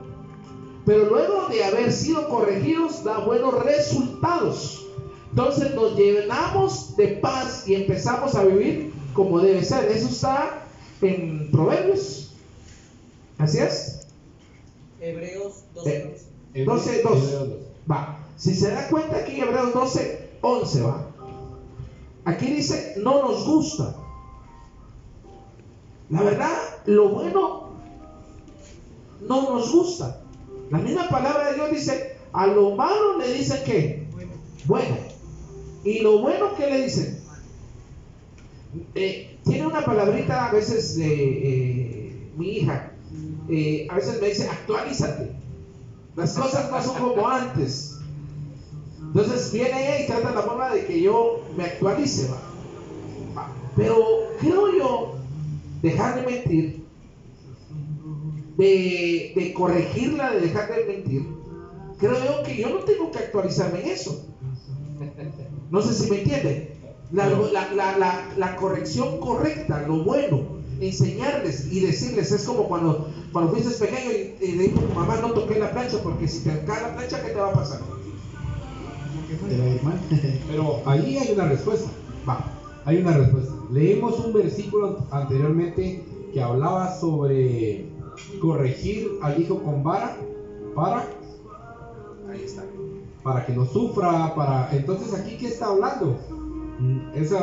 pero luego de haber sido corregidos da buenos resultados. Entonces nos llenamos de paz y empezamos a vivir como debe ser. Eso está en Proverbios. ¿Así es? Hebreos 12. 12:2. Va. Si se da cuenta aquí Hebreos 12:11 va. Aquí dice no nos gusta. La verdad, lo bueno no nos gusta. La misma palabra de Dios dice, a lo malo le dicen ¿qué? Bueno. Y lo bueno que le dicen, tiene una palabrita a veces de mi hija, a veces me dice actualízate, las cosas no son como antes. Entonces viene ella y trata la forma de que yo me actualice, ¿va? Pero creo yo, dejar de mentir, de corregirla, de dejar de mentir, creo yo que yo no tengo que actualizarme en eso. No sé si me entienden. La corrección correcta, lo bueno, enseñarles y decirles, es como cuando fuiste pequeño y le dijo a tu mamá, no toques la plancha, porque si te cae la plancha, ¿qué te va a pasar? Te va a ir mal. Pero ahí hay una respuesta. Hay una respuesta. Leímos un versículo anteriormente que hablaba sobre corregir al hijo con vara Ahí está. para que no sufra, entonces aquí ¿qué está hablando?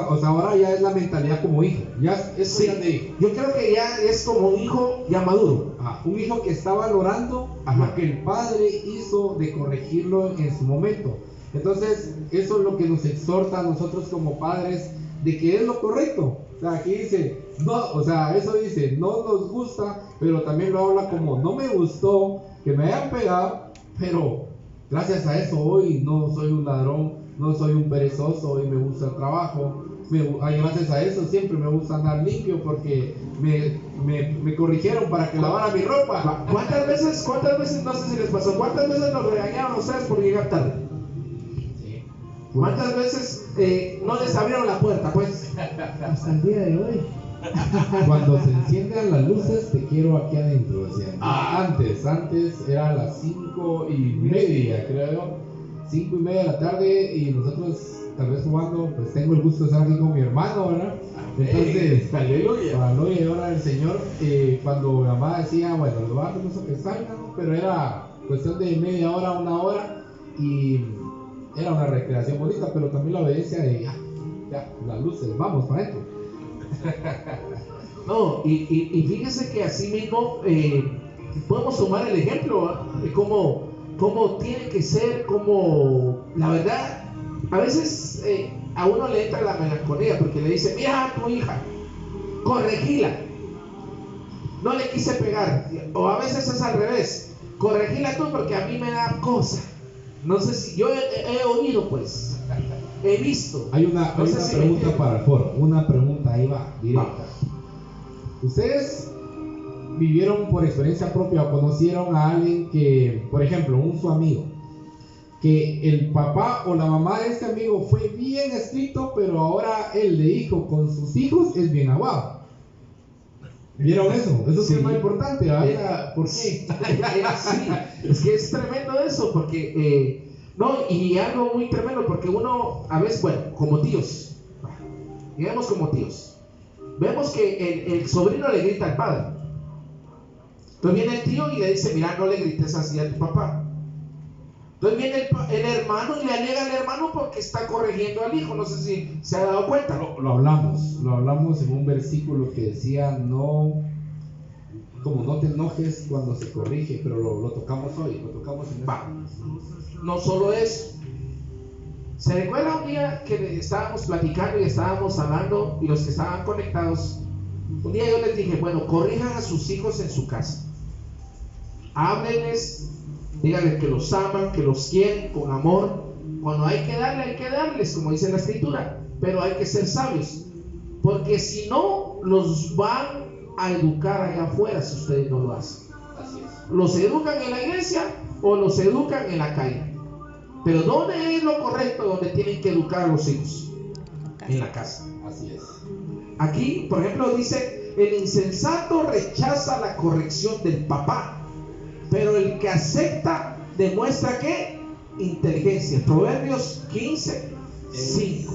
O sea, ahora ya es la mentalidad como hijo, ya es Sí, de hijo. yo creo que ya es como un hijo ya maduro. Un hijo que está valorando lo que el padre hizo de corregirlo en su momento. Entonces, eso es lo que nos exhorta a nosotros como padres, de que es lo correcto. O sea, aquí dice, no, o sea, eso dice, no nos gusta, pero también lo habla como, no me gustó que me hayan pegado, pero gracias a eso hoy no soy un ladrón, no soy un perezoso, hoy me gusta el trabajo. Gracias a eso siempre me gusta andar limpio porque me corrigieron para que lavara mi ropa. ¿Cuántas veces, no sé si les pasó, cuántas veces nos regañaron ustedes por llegar tarde? ¿Cuántas veces no les abrieron la puerta? Pues Hasta el día de hoy. Cuando se enciendan las luces, te quiero aquí adentro. Decían. Antes era a las 5:30, creo yo. 5:30 de la tarde, y nosotros, tal vez jugando, pues tengo el gusto de estar aquí con mi hermano, ¿verdad? Entonces, aleluya. para gloria y honra del Señor, cuando mi mamá decía, bueno, lo va a hacer que salgan, pero era cuestión de media hora, una hora, y era una recreación bonita, pero también la obediencia de ya, las luces, vamos para adentro. No, y fíjense que así mismo podemos tomar el ejemplo de cómo tiene que ser, como la verdad, a veces a uno le entra la melancolía porque le dice, mira a tu hija, corregila, no le quise pegar, o a veces es al revés, corregila tú porque a mí me da cosa. No sé si yo he oído, pues, he visto. Hay una pregunta para el foro, una pregunta, ahí va, directa. ¿Ustedes vivieron por experiencia propia o conocieron a alguien que, por ejemplo, su amigo, que el papá o la mamá de este amigo fue bien estricto, pero ahora el de hijo con sus hijos es bien aguado? ¿Vieron eso? Eso sí es más importante, ¿verdad? ¿Por qué? Sí, es que es tremendo eso, porque no, y algo muy tremendo, porque uno a veces, bueno, como tíos, digamos como tíos, vemos que el sobrino le grita al padre. Entonces viene el tío y le dice, mira, no le grites así a tu papá. Entonces viene el hermano y le alega al hermano porque está corrigiendo al hijo. No sé si se ha dado cuenta. Lo hablamos en un versículo que decía, no te enojes cuando se corrige, pero lo tocamos hoy, lo tocamos en No solo eso. ¿Se recuerda un día que estábamos platicando y estábamos hablando, y los que estaban conectados, un día yo les dije, bueno, corrijan a sus hijos en su casa, háblenles, díganles que los aman, que los quieren con amor. Cuando hay que darles, como dice la escritura, pero hay que ser sabios, porque si no, los van a educar allá afuera si ustedes no lo hacen. Los educan en la iglesia o los educan en la calle. Pero ¿dónde es lo correcto donde tienen que educar a los hijos? En la casa. Así es. Aquí, por ejemplo, dice, el insensato rechaza la corrección del papá, pero el que acepta demuestra ¿qué? Inteligencia. Proverbios 15:5.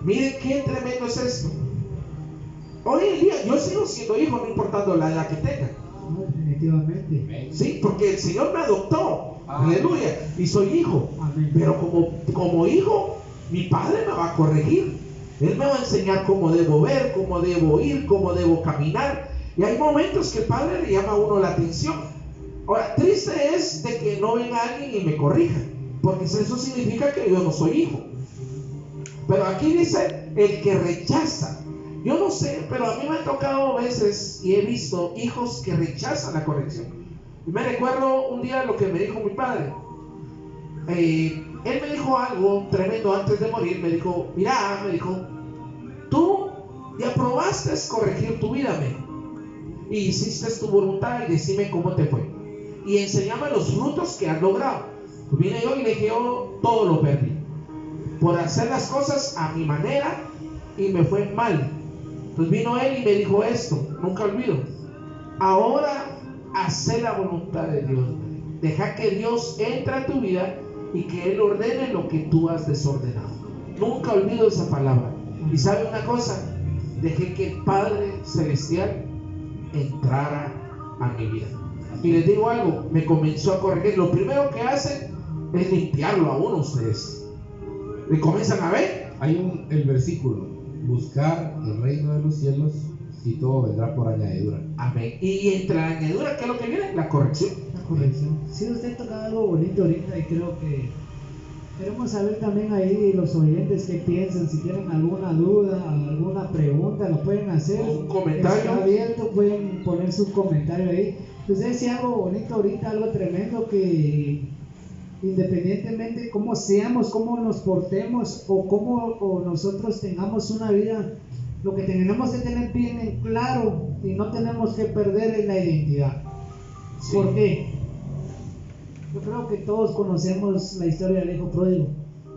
Miren qué tremendo es esto. Hoy en día yo sigo siendo hijo, no importando la edad que tenga. Definitivamente. Sí, porque el Señor me adoptó. Aleluya. Y soy hijo. Amén. Pero como hijo, mi padre me va a corregir. Él me va a enseñar cómo debo ver, cómo debo ir, cómo debo caminar. Y hay momentos que el padre le llama a uno la atención. Ahora, triste es de que no venga alguien y me corrija, porque eso significa que yo no soy hijo. Pero aquí dice el que rechaza. Yo no sé, pero a mí me ha tocado veces y he visto hijos que rechazan la corrección. Y me recuerdo un día lo que me dijo mi padre. Él me dijo algo tremendo antes de morir. Me dijo, mira, tú ya probaste corregir tu vida, y hiciste tu voluntad y decime cómo te fue. Y enséñame los frutos que has logrado. Pues vine yo y le dije, yo todo lo perdí. Por hacer las cosas a mi manera y me fue mal. Pues vino él y me dijo esto, nunca olvido. Ahora hace la voluntad de Dios. Deja que Dios entre a tu vida y que Él ordene lo que tú has desordenado. Nunca olvido esa palabra. Y sabe una cosa, dejé que el Padre Celestial entrara a mi vida. Y les digo algo, me comenzó a corregir. Lo primero que hacen es limpiarlo a uno ustedes. Le comienzan a ver. Hay el versículo, buscar el reino de los cielos y todo vendrá por añadidura. Amén. Y entre la añadidura, ¿qué es lo que viene? La corrección. La corrección. Sí, usted tocaba algo bonito ahorita y creo que queremos saber también ahí los oyentes que piensan, si tienen alguna duda, alguna pregunta, lo pueden hacer. Un comentario. Está abierto, pueden poner su comentario ahí. Usted decía algo bonito ahorita, algo tremendo, que independientemente cómo seamos, cómo nos portemos o cómo nosotros tengamos una vida, lo que tenemos que tener bien en claro y no tenemos que perder la identidad. Sí. ¿Por qué? Yo creo que todos conocemos la historia del hijo pródigo.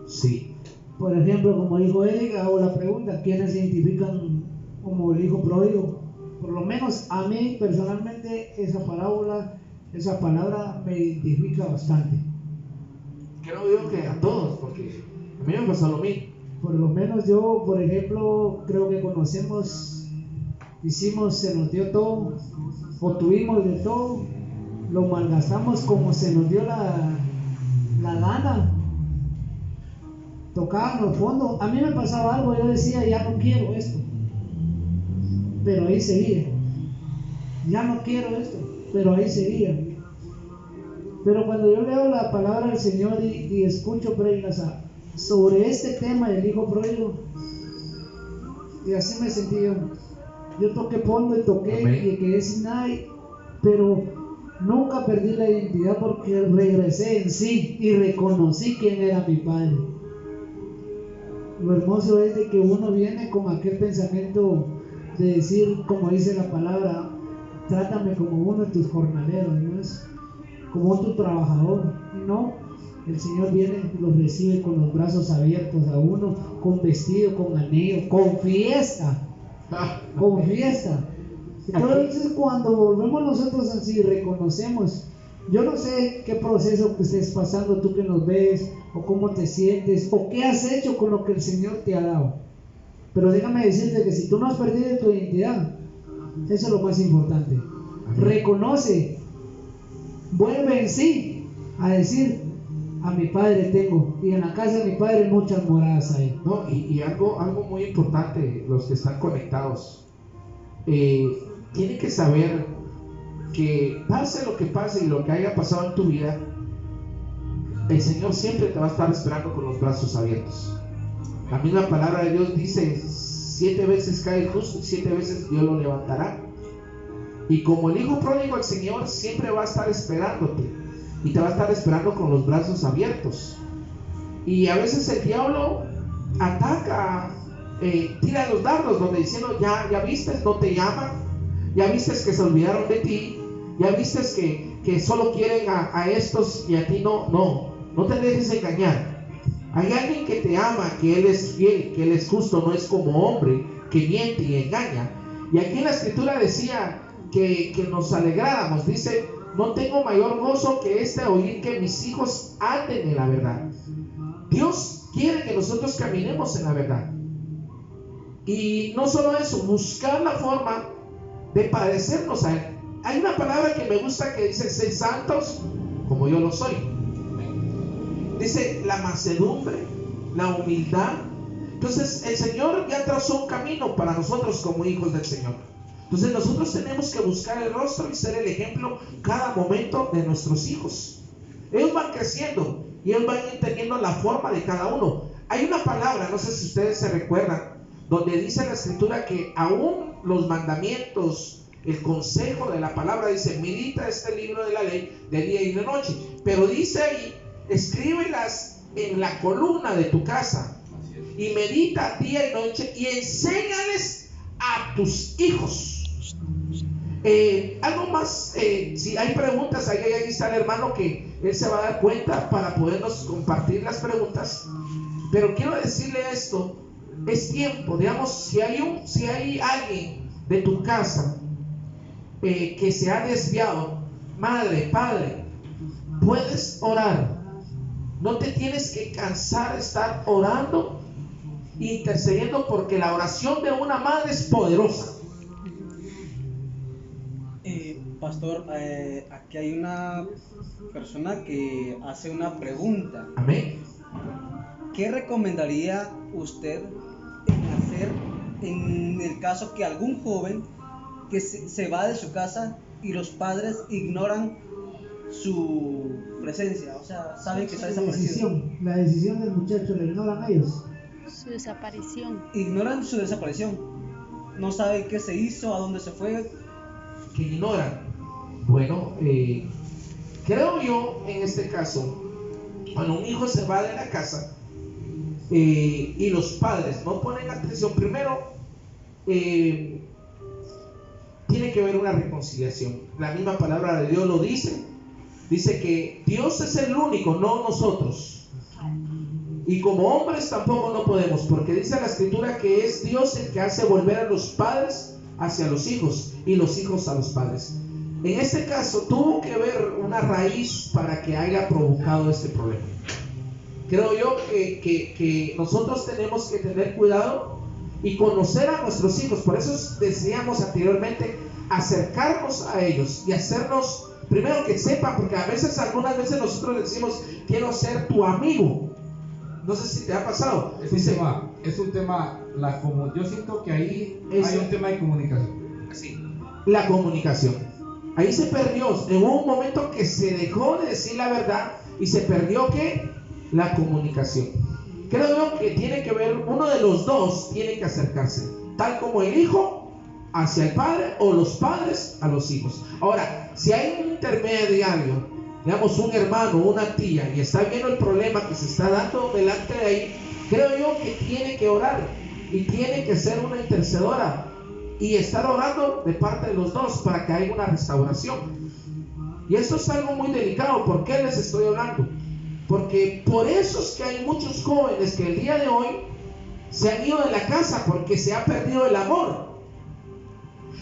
Sí. Por ejemplo, como dijo Eric, hago la pregunta, ¿quiénes se identifican como el hijo pródigo? Por lo menos a mí personalmente esa palabra me identifica bastante. Creo yo que a todos, porque a mí me pasó lo mismo. Por lo menos yo, por ejemplo, creo que conocemos, hicimos, se nos dio todo, o tuvimos de todo, lo malgastamos como se nos dio la gana. Tocábamos fondo. A mí me pasaba algo, yo decía, ya no quiero esto, pero ahí seguía. Ya no quiero esto, pero ahí seguía. Pero cuando yo leo la palabra del Señor y escucho prédicas sobre este tema del hijo pródigo, y así me sentí yo. Yo toqué fondo y toqué. Amén. Y quedé sin nada, pero nunca perdí la identidad porque regresé en sí y reconocí quién era mi padre. Lo hermoso es de que uno viene con aquel pensamiento de decir, como dice la palabra, trátame como uno de tus jornaleros, ¿no? Como tu trabajador. No, el Señor viene y los recibe con los brazos abiertos a uno, con vestido, con anillo, con fiesta. Con fiesta. Entonces cuando volvemos nosotros así, reconocemos. Yo no sé qué proceso que estés pasando, tú que nos ves, o cómo te sientes, o qué has hecho con lo que el Señor te ha dado. Pero déjame decirte que si tú no has perdido tu identidad, eso es lo más importante. Amén. Reconoce, vuelve en sí a decir, a mi padre tengo, y en la casa de mi padre muchas moradas hay. No, y algo muy importante, los que están conectados, tienen que saber que pase lo que pase y lo que haya pasado en tu vida, el Señor siempre te va a estar esperando con los brazos abiertos. La misma palabra de Dios dice, 7 veces cae el justo y 7 veces Dios lo levantará. Y como el hijo pródigo, el Señor siempre va a estar esperándote y te va a estar esperando con los brazos abiertos. Y a veces el diablo ataca, tira los dardos donde diciendo, ya viste, no te llaman, ya viste que se olvidaron de ti, ya viste que solo quieren a estos y a ti no te dejes engañar. Hay alguien que te ama, que Él es fiel, que Él es justo, no es como hombre que miente y engaña. Y aquí en la escritura decía que nos alegráramos, dice, no tengo mayor gozo que oír que mis hijos anden en la verdad. Dios quiere que nosotros caminemos en la verdad. Y no solo eso, buscar la forma de parecernos a Él. Hay una palabra que me gusta que dice, sed santos como yo lo soy. Dice la mansedumbre, la humildad. Entonces el Señor ya trazó un camino para nosotros como hijos del Señor. Entonces nosotros tenemos que buscar el rostro y ser el ejemplo cada momento de nuestros hijos. Ellos van creciendo y ellos van entendiendo la forma de cada uno. Hay una palabra, no sé si ustedes se recuerdan, donde dice la escritura que aún los mandamientos, el consejo de la palabra dice, medita este libro de la ley de día y de noche. Pero dice ahí, escríbelas en la columna de tu casa y medita día y noche y enséñales a tus hijos. Algo más, si hay preguntas, ahí está el hermano que él se va a dar cuenta para podernos compartir las preguntas. Pero quiero decirle esto, es tiempo, digamos, si hay alguien de tu casa que se ha desviado, madre, padre, puedes orar. No te tienes que cansar de estar orando, intercediendo, porque la oración de una madre es poderosa. Pastor, aquí hay una persona que hace una pregunta. Amén. ¿Qué recomendaría usted en hacer en el caso que algún joven que se va de su casa y los padres ignoran su presencia? O sea, saben que está desaparecido. La decisión del muchacho, ¿la ignoran a ellos? Su desaparición. Ignoran su desaparición. No saben qué se hizo, a dónde se fue. Que ignoran. Bueno, creo yo en este caso, cuando un hijo se va de la casa y los padres no ponen atención, primero tiene que haber una reconciliación. La misma palabra de Dios lo dice. Dice que Dios es el único, no nosotros. Y como hombres tampoco no podemos, porque dice la escritura que es Dios el que hace volver a los padres hacia los hijos y los hijos a los padres. En este caso tuvo que haber una raíz para que haya provocado este problema. Creo yo que nosotros tenemos que tener cuidado y conocer a nuestros hijos. Por eso decíamos anteriormente, acercarnos a ellos y hacernos, primero que sepan, porque algunas veces nosotros decimos, quiero ser tu amigo. No sé si te ha pasado. Es un tema, yo siento que ahí hay un tema de comunicación. Sí, la comunicación. Ahí se perdió. Hubo un momento que se dejó de decir la verdad y se perdió la comunicación. Creo yo que tiene que ver, uno de los dos tiene que acercarse, tal como el hijo hacia el padre o los padres a los hijos. Ahora, si hay un intermediario, digamos un hermano, una tía, y está viendo el problema que se está dando delante de ahí, creo yo que tiene que orar y tiene que ser una intercedora y estar orando de parte de los dos para que haya una restauración. Y esto es algo muy delicado. ¿Por qué les estoy hablando? Porque por eso es que hay muchos jóvenes que el día de hoy se han ido de la casa, porque se ha perdido el amor.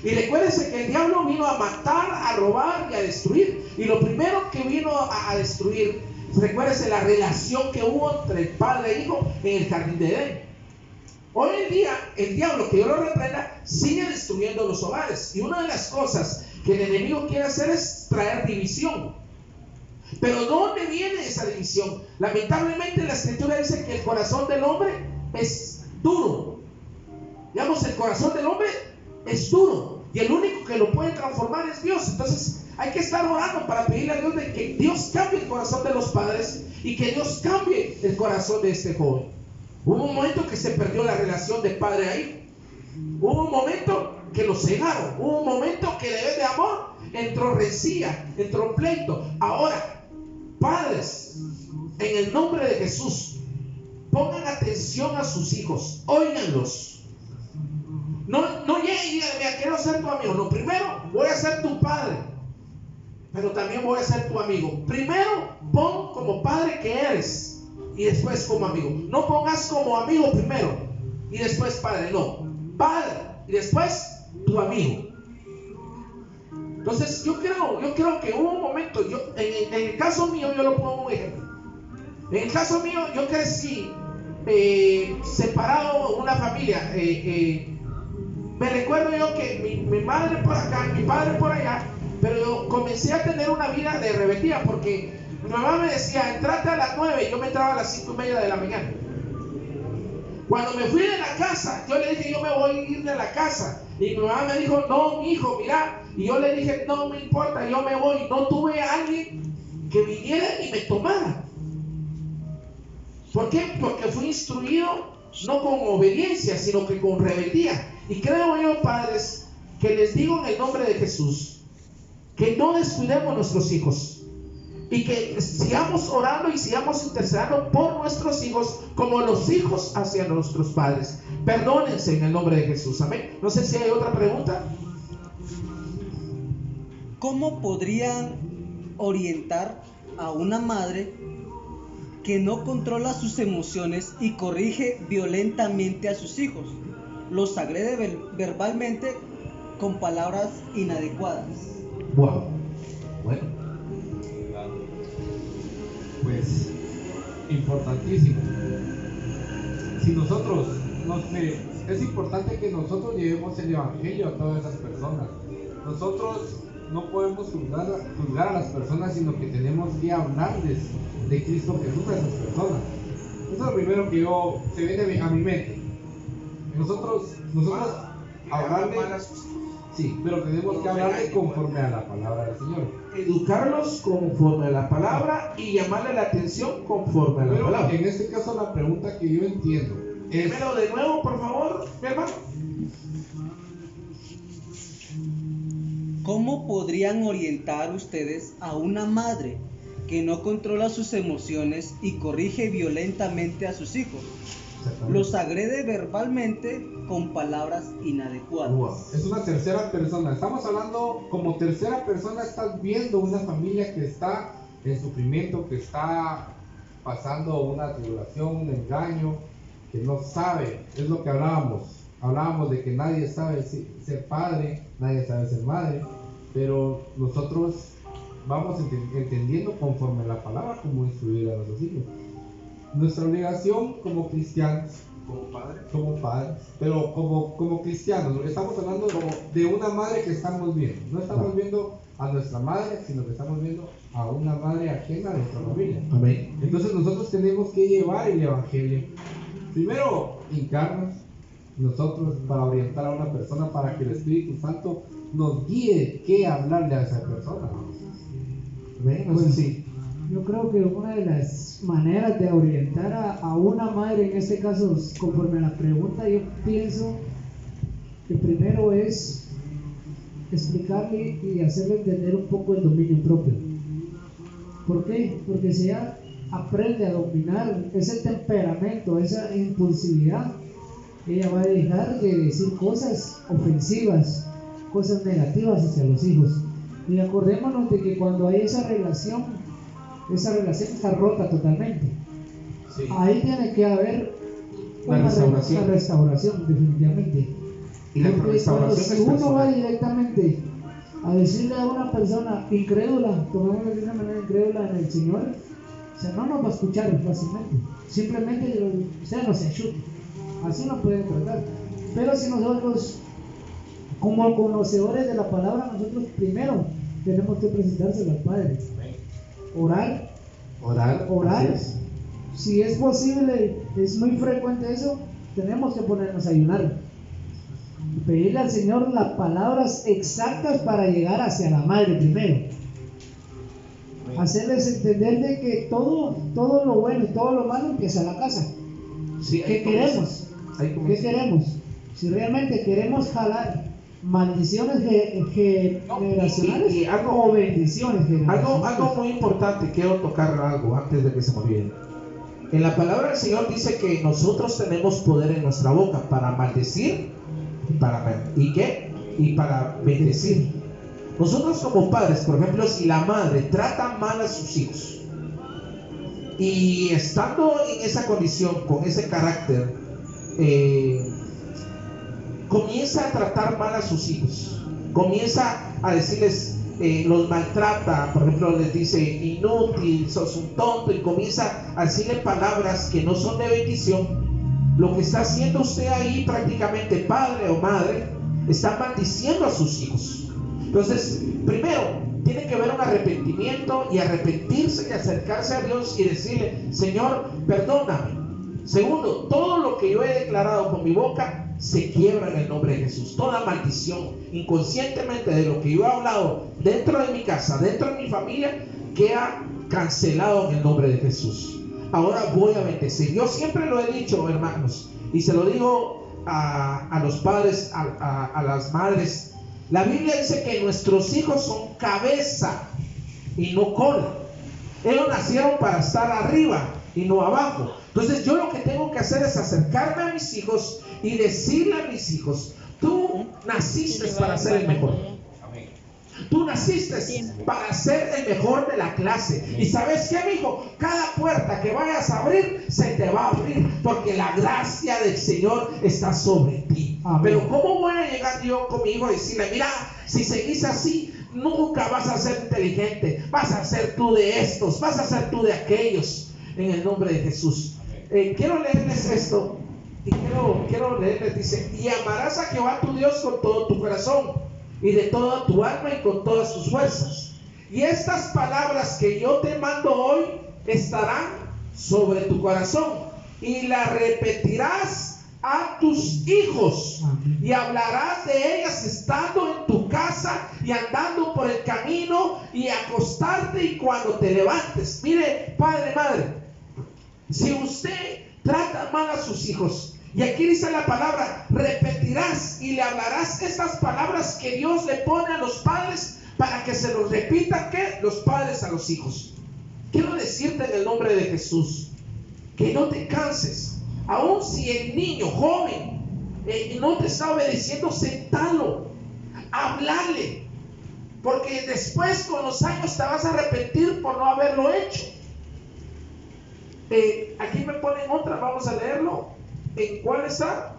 Y recuérdense que el diablo vino a matar, a robar y a destruir. Y lo primero que vino a destruir, recuérdense la relación que hubo entre el padre e hijo en el jardín de Edén. Hoy en día, el diablo, que yo lo reprenda, sigue destruyendo los hogares. Y una de las cosas que el enemigo quiere hacer es traer división. Pero ¿dónde viene esa división? Lamentablemente la escritura dice que el corazón del hombre es duro. Digamos, el corazón del hombre es duro. Y el único que lo puede transformar es Dios. Entonces hay que estar orando para pedirle a Dios de que Dios cambie el corazón de los padres y que Dios cambie el corazón de este joven. Hubo un momento que se perdió la relación de padre a hijo. Hubo un momento que lo cegaron. Hubo un momento que de vez de amor entró rencilla, entró pleito. Ahora, padres, en el nombre de Jesús, pongan atención a sus hijos, óiganlos. No lleguen y digan, mira, quiero ser tu amigo. No, primero voy a ser tu padre, pero también voy a ser tu amigo. Primero pon como padre que eres y después como amigo. No pongas como amigo primero y después padre. No, padre y después tu amigo. Entonces yo creo que hubo un momento, en el caso mío, yo lo pongo un ejemplo. En el caso mío, yo crecí separado, una familia. Me recuerdo yo que mi madre por acá, mi padre por allá, pero yo comencé a tener una vida de rebeldía, porque mi mamá me decía, entrate a las 9, y yo me entraba a las 5:30 de la mañana. Cuando me fui de la casa, yo le dije, yo me voy a ir de la casa. Y mi mamá me dijo, no, mi hijo, mira. Y yo le dije, no me importa, yo me voy. No tuve a alguien que viniera y me tomara. ¿Por qué? Porque fui instruido no con obediencia, sino que con rebeldía. Y creo yo, padres, que les digo en el nombre de Jesús, que no descuidemos a nuestros hijos. Y que sigamos orando y sigamos intercediendo por nuestros hijos, como los hijos hacia nuestros padres. Perdónense en el nombre de Jesús. Amén. No sé si hay otra pregunta. ¿cómo podrían orientar a una madre que no controla sus emociones y corrige violentamente a sus hijos? Los agrede verbalmente con palabras inadecuadas. Wow. Bueno, Pues importantísimo. Si nosotros, no sé, es importante que nosotros llevemos el evangelio a todas esas personas. Nosotros no podemos juzgar a las personas, sino que tenemos que hablarles de Cristo Jesús a esas personas. Eso es lo primero que se viene a mi mente. Nosotros hablarle, sí, pero tenemos que hablarle conforme a la palabra del Señor. educarlos conforme a la palabra y llamarle la atención conforme a la Pero palabra. en este caso la pregunta que yo entiendo es, Dímelo de nuevo, por favor, mi hermano. ¿Cómo podrían orientar ustedes a una madre que no controla sus emociones y corrige violentamente a sus hijos? Los agrede verbalmente con palabras inadecuadas. Wow. es una tercera persona. Estamos hablando como tercera persona. Estás viendo una familia que está en sufrimiento, que está pasando una tribulación, un engaño, que no sabe. Es lo que hablábamos de que nadie sabe ser padre, nadie sabe ser madre, pero nosotros vamos entendiendo conforme a la palabra cómo instruir a nuestros hijos. Nuestra obligación como cristianos, como padres, pero como cristianos, estamos hablando de una madre que estamos viendo. No estamos viendo a nuestra madre, sino que estamos viendo a una madre ajena de nuestra familia. Amén. Entonces nosotros tenemos que llevar el evangelio. Primero, hincarnos nosotros para orientar a una persona, para que el Espíritu Santo nos guíe qué hablarle a esa persona. Amén. No sé si. Yo creo que una de las maneras de orientar a una madre, en este caso, conforme a la pregunta, yo pienso que primero es explicarle y hacerle entender un poco el dominio propio. ¿Por qué? Porque si ella aprende a dominar ese temperamento, esa impulsividad, ella va a dejar de decir cosas ofensivas, cosas negativas hacia los hijos. Y acordémonos de que cuando hay esa relación está rota totalmente. Sí. Ahí tiene que haber Una restauración. definitivamente. Y la Porque restauración si es uno va personal. directamente a decirle a una persona incrédula, tomémoslo de una manera incrédula en el Señor, o sea, no nos va a escuchar fácilmente. Simplemente usted no se achute. Así no puede tratar. Pero si nosotros, como conocedores de la palabra, nosotros primero tenemos que presentárselo al Padre. Orar. Así es. Si es posible, es muy frecuente eso, tenemos que ponernos a ayunar. Pedirle al Señor las palabras exactas para llegar hacia la madre primero. Hacerles entender de que todo lo bueno y todo lo malo empieza en la casa. Sí, ¿Qué queremos? ¿Qué queremos? Si realmente queremos jalar maldiciones generacionales y algo- o bendiciones generacionales. Algo muy importante, quiero tocar algo antes de que se me olvide. En la palabra del Señor dice que nosotros tenemos poder en nuestra boca para maldecir, y para bendecir. Nosotros como padres, por ejemplo, si la madre trata mal a sus hijos y estando en esa condición, con ese carácter, comienza a tratar mal a sus hijos, comienza a decirles, los maltrata, por ejemplo, les dice inútil, sos un tonto, y comienza a decirle palabras que no son de bendición. Lo que está haciendo usted ahí, prácticamente, padre o madre, está maldiciendo a sus hijos. Entonces, primero, tiene que haber un arrepentimiento y arrepentirse y acercarse a Dios y decirle, Señor, perdóname. Segundo, todo lo que yo he declarado con mi boca se quiebra en el nombre de Jesús. Toda maldición, inconscientemente, de lo que yo he hablado dentro de mi casa, dentro de mi familia, queda cancelado en el nombre de Jesús. Ahora voy a bendecir. Yo siempre lo he dicho, hermanos, y se lo digo a los padres, a las madres. La Biblia dice que nuestros hijos son cabeza y no cola. Ellos nacieron para estar arriba y no abajo. Entonces yo lo que tengo que hacer es acercarme a mis hijos y decirle a mis hijos, tú naciste para ser el mejor. Tú naciste para ser el mejor de la clase. Y ¿sabes qué, mijo? Cada puerta que vayas a abrir, se te va a abrir, porque la gracia del Señor está sobre ti. Amén. Pero ¿cómo voy a llegar yo con mi hijo y decirle, mira, si seguís así, nunca vas a ser inteligente, vas a ser tú de estos, vas a ser tú de aquellos, en el nombre de Jesús? Quiero leerles esto, y quiero leerles, dice: y amarás a Jehová tu Dios con todo tu corazón, y de toda tu alma, y con todas tus fuerzas. Y estas palabras que yo te mando hoy estarán sobre tu corazón, y las repetirás a tus hijos, y hablarás de ellas estando en tu casa y andando por el camino y acostarte y cuando te levantes. Mire, padre, madre, si usted trata mal a sus hijos, y aquí dice la palabra, repetirás y le hablarás estas palabras que Dios le pone a los padres para que se los repitan, ¿qué? Los padres a los hijos. Quiero decirte en el nombre de Jesús que no te canses. Aun si el niño joven no te está obedeciendo, sentalo, hablale, porque después con los años te vas a arrepentir por no haberlo hecho. Aquí me ponen otra, vamos a leerlo. ¿En cuál está?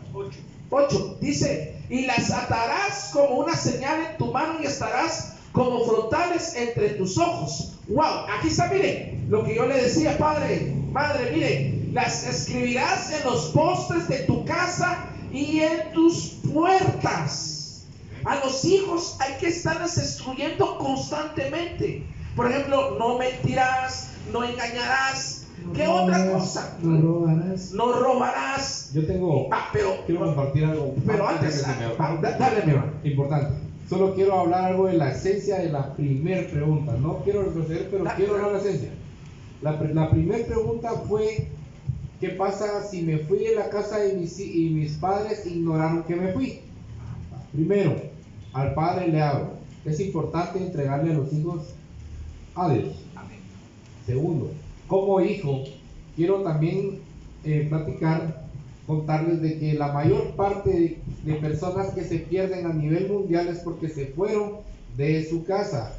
8. Dice: y las atarás como una señal en tu mano, y estarás como frontales entre tus ojos. Wow, aquí está, mire, lo que yo le decía, padre, madre, mire, las escribirás en los postes de tu casa y en tus puertas. A los hijos hay que estarles instruyendo constantemente. Por ejemplo, no mentirás, no engañarás. ¿Qué otra cosa? No robarás. No robarás. Yo tengo, quiero compartir algo. Pero antes, dale, mi hermano. Importante. Solo quiero hablar algo de la esencia de la primera pregunta. No quiero retroceder, pero quiero hablar de la esencia. La primera pregunta fue: ¿qué pasa si me fui de la casa de mis padres ignoraron que me fui? Primero, al padre le hablo. Es importante entregarle a los hijos a Dios. Segundo, como hijo, quiero también contarles de que la mayor parte de personas que se pierden a nivel mundial es porque se fueron de su casa.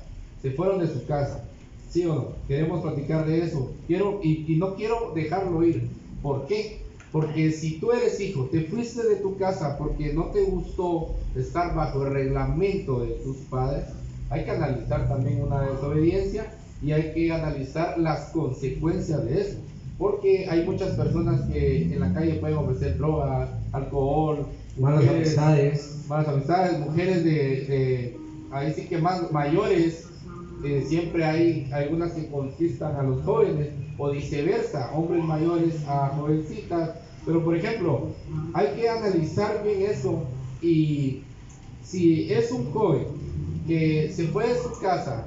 ¿Sí o no? Queremos platicar de eso. Y no quiero dejarlo ir. ¿Por qué? Porque si tú eres hijo, te fuiste de tu casa porque no te gustó estar bajo el reglamento de tus padres, hay que analizar también una desobediencia y hay que analizar las consecuencias de eso. Porque hay muchas personas que en la calle pueden ofrecer drogas, alcohol, malas amistades, mujeres ahí sí que más mayores. Siempre hay algunas que conquistan a los jóvenes, o viceversa, hombres mayores a jovencitas. Pero por ejemplo, hay que analizar bien eso. Y si es un joven que se fue de su casa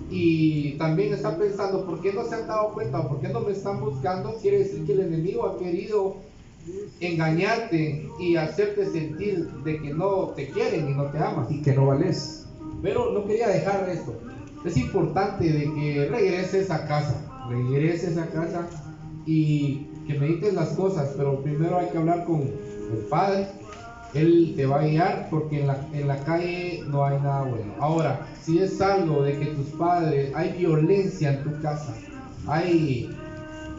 y también está pensando, ¿por qué no se han dado cuenta o por qué no me están buscando? Quiere decir que el enemigo ha querido engañarte y hacerte sentir de que no te quieren y no te aman y que no vales. Pero no quería dejar esto. Es importante de que regreses a casa y que medites las cosas, pero primero hay que hablar con el Padre. Él te va a guiar, porque en la calle no hay nada bueno. Ahora, si es algo de que tus padres, hay violencia en tu casa, hay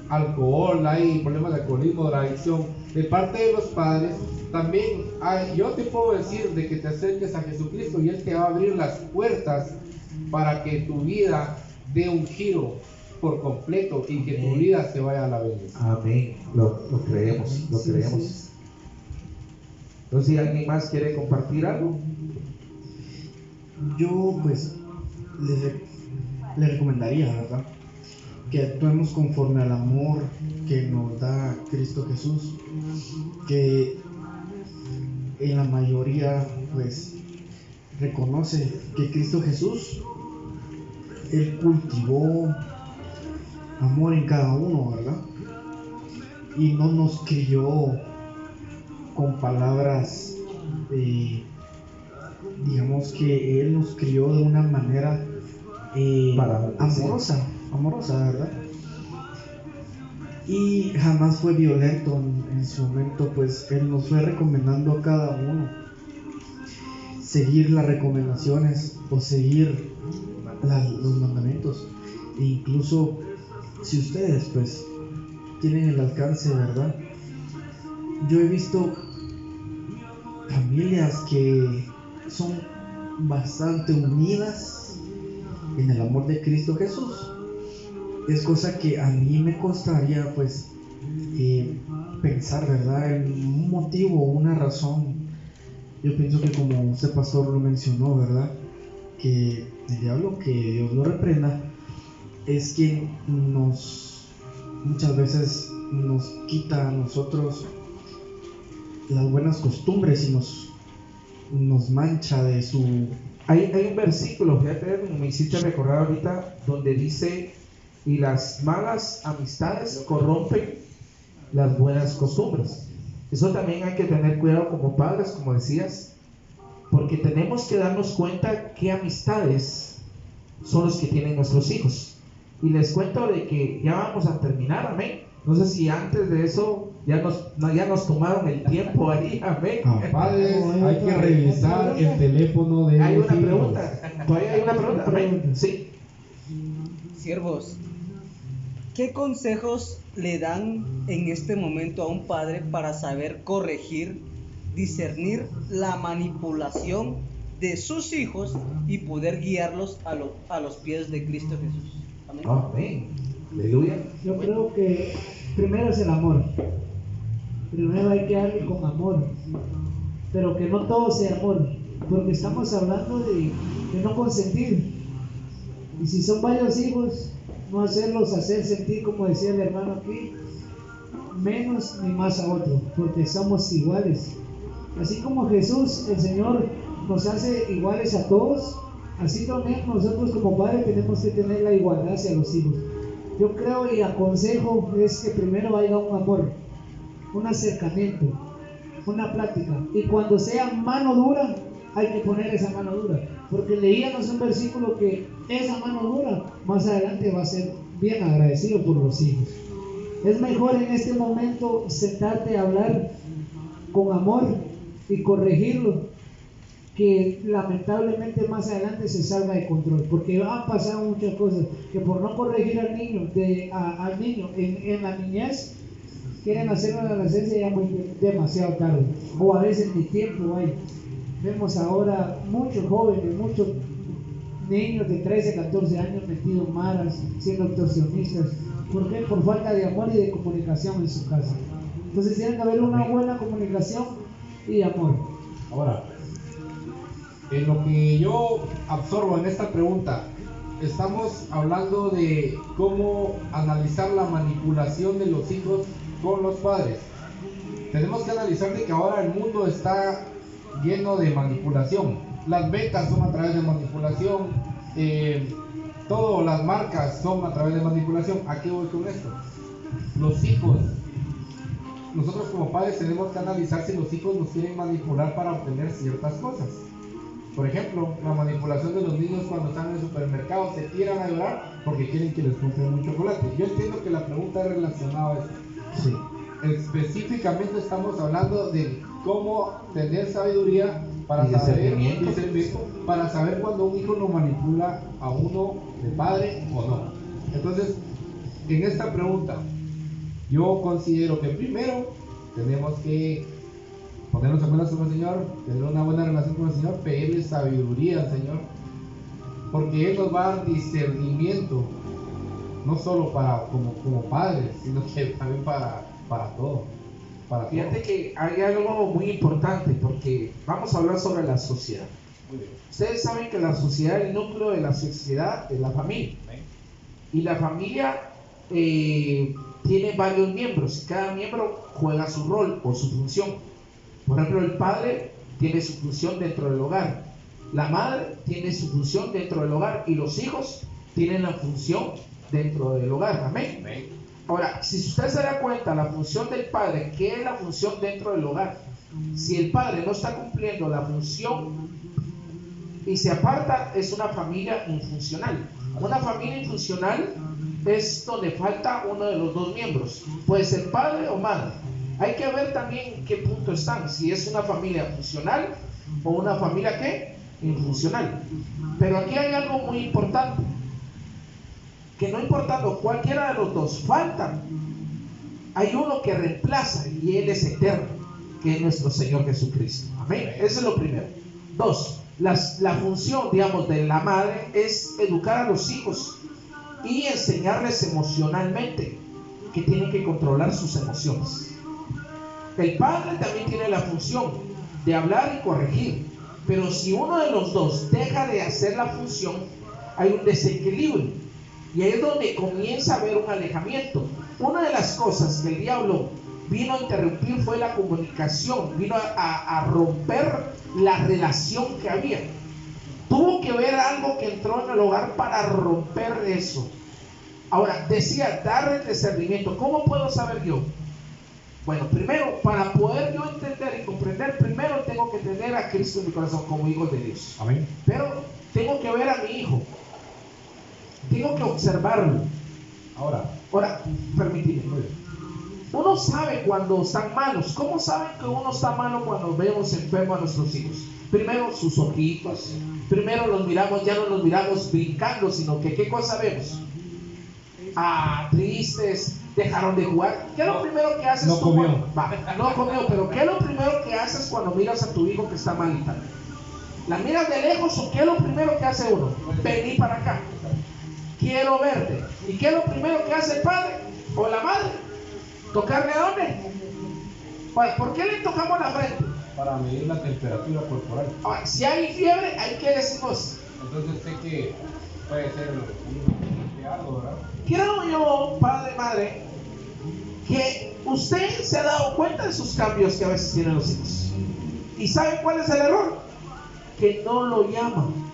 alcohol, hay problemas de alcoholismo, de adicción, de parte de los padres, también yo te puedo decir de que te acerques a Jesucristo y Él te va a abrir las puertas para que tu vida dé un giro por completo y que tu vida se vaya a la bendición. Amén. Lo creemos, lo creemos. Sí. Entonces, si alguien más quiere compartir algo. Yo pues le recomendaría, ¿verdad?, que actuemos conforme al amor que nos da Cristo Jesús, que en la mayoría pues reconoce que Cristo Jesús, Él cultivó amor en cada uno, ¿verdad? Y no nos crió con palabras, digamos que Él nos crió de una manera amorosa, ¿verdad? Y jamás fue violento en su momento, pues Él nos fue recomendando a cada uno. seguir las recomendaciones o seguir los mandamientos. E incluso si ustedes pues tienen el alcance, ¿verdad? Yo he visto familias que son bastante unidas en el amor de Cristo Jesús. Es cosa que a mí me costaría pues pensar, ¿verdad?, en un motivo, una razón. Yo pienso que, como usted, pastor, lo mencionó, ¿verdad?, que el diablo, que Dios lo reprenda, es quien muchas veces nos quita a nosotros las buenas costumbres y nos mancha de su... Hay un versículo, fíjate, me hiciste recordar ahorita, donde dice: y las malas amistades corrompen las buenas costumbres. Eso también hay que tener cuidado como padres, como decías, porque tenemos que darnos cuenta qué amistades son los que tienen nuestros hijos. Y les cuento de que ya vamos a terminar, amén. No sé si antes de eso ya nos tomaron el tiempo ahí, amén. Padres, hay que revisar el teléfono de Hay los una hijos. pregunta, todavía hay una pregunta, amén. Sí. Siervos, ¿qué consejos le dan en este momento a un padre para saber corregir, discernir la manipulación de sus hijos y poder guiarlos a los pies de Cristo Jesús? Amén. Amén. Aleluya. Yo creo que primero es el amor. Primero hay que darle con amor, pero que no todo sea amor, porque estamos hablando de no consentir. Y si son varios hijos, no hacer sentir, como decía el hermano aquí, menos ni más a otro, porque somos iguales. Así como Jesús, el Señor, nos hace iguales a todos, así también nosotros como padres tenemos que tener la igualdad hacia los hijos. Yo creo y aconsejo es que primero haya un amor, un acercamiento, una plática, y cuando sea mano dura, hay que poner esa mano dura, porque leíamos un versículo que esa mano dura más adelante va a ser bien agradecido por los hijos. Es mejor en este momento sentarte a hablar con amor y corregirlo, que lamentablemente más adelante se salga de control, porque han pasado muchas cosas que por no corregir al niño, en la niñez, quieren hacerlo en la adolescencia ya demasiado tarde, o a veces ni tiempo hay. Vemos ahora muchos jóvenes, muchos niños de 13, 14 años metidos en maras, siendo extorsionistas. ¿Por qué? Por falta de amor y de comunicación en su casa. Entonces tiene que haber una buena comunicación y amor. Ahora, en lo que yo absorbo en esta pregunta, estamos hablando de cómo analizar la manipulación de los hijos con los padres. Tenemos que analizar de que ahora el mundo está lleno de manipulación. Las becas son a través de manipulación, todas las marcas son a través de manipulación. ¿A qué voy con esto? Los hijos, nosotros como padres tenemos que analizar si los hijos nos quieren manipular para obtener ciertas cosas. Por ejemplo, la manipulación de los niños cuando están en el supermercado, se tiran a llorar porque quieren que les compren un chocolate. Yo entiendo que la pregunta es relacionada a esto. Sí. Específicamente estamos hablando de cómo tener sabiduría para para saber cuando un hijo lo manipula a uno de padre o no. Entonces, en esta pregunta, yo considero que primero tenemos que ponernos en buenas con el Señor, tener una buena relación con el Señor, pedirle sabiduría al Señor, porque Él nos va a dar discernimiento, no solo como padres, sino que también para todo. Fíjate que hay algo muy importante, porque vamos a hablar sobre la sociedad. Muy bien. Ustedes saben que la sociedad, el núcleo de la sociedad es la familia. Y la familia tiene varios miembros, y cada miembro juega su rol o su función. Por ejemplo, el padre tiene su función dentro del hogar, la madre tiene su función dentro del hogar, y los hijos tienen la función dentro del hogar. Amén. Ahora, si usted se da cuenta, la función del padre, ¿qué es la función dentro del hogar? Si el padre no está cumpliendo la función y se aparta, es una familia infuncional. Una familia infuncional es donde falta uno de los dos miembros, puede ser padre o madre. Hay que ver también en qué punto están. Si es una familia funcional, o una familia ¿qué? Infuncional. Pero aquí hay algo muy importante, que no importando cualquiera de los dos faltan, hay uno que reemplaza y Él es eterno, que es nuestro Señor Jesucristo. Amén. Eso es lo primero. Dos, la función, digamos, de la madre es educar a los hijos y enseñarles emocionalmente que tienen que controlar sus emociones. El padre también tiene la función de hablar y corregir, pero si uno de los dos deja de hacer la función, hay un desequilibrio y ahí es donde comienza a haber un alejamiento. Una de las cosas que el diablo vino a interrumpir fue la comunicación, vino a romper la relación que había. Tuvo que ver algo que entró en el hogar para romper eso. Ahora, decía, dar el discernimiento. ¿Cómo puedo saber yo? Bueno, primero, para poder yo entender y comprender, primero tengo que tener a Cristo en mi corazón como hijo de Dios. Amén. Pero tengo que ver a mi hijo. Tengo que observarlo. Ahora, permíteme. Uno sabe cuando están malos. ¿Cómo saben que uno está malo cuando vemos enfermo a nuestros hijos? Primero sus ojitos. Primero los miramos, ya no los miramos brincando, sino que ¿qué cosa vemos? Tristes, dejaron de jugar. ¿Qué es lo primero que haces? No comió. No comió, pero ¿qué es lo primero que haces cuando miras a tu hijo que está malita? ¿La miras de lejos o qué es lo primero que hace uno? Vení para acá. Quiero verte. ¿Y qué es lo primero que hace el padre o la madre? ¿Tocarle a dónde? Bueno, ¿por qué le tocamos la frente? Para medir la temperatura corporal. Ahora, si hay fiebre, ¿hay que decimos? Entonces sé que puede ser algo, ¿verdad? Creo yo, padre, madre, que usted se ha dado cuenta de sus cambios que a veces tienen los hijos. ¿Y sabe cuál es el error? Que no lo llaman.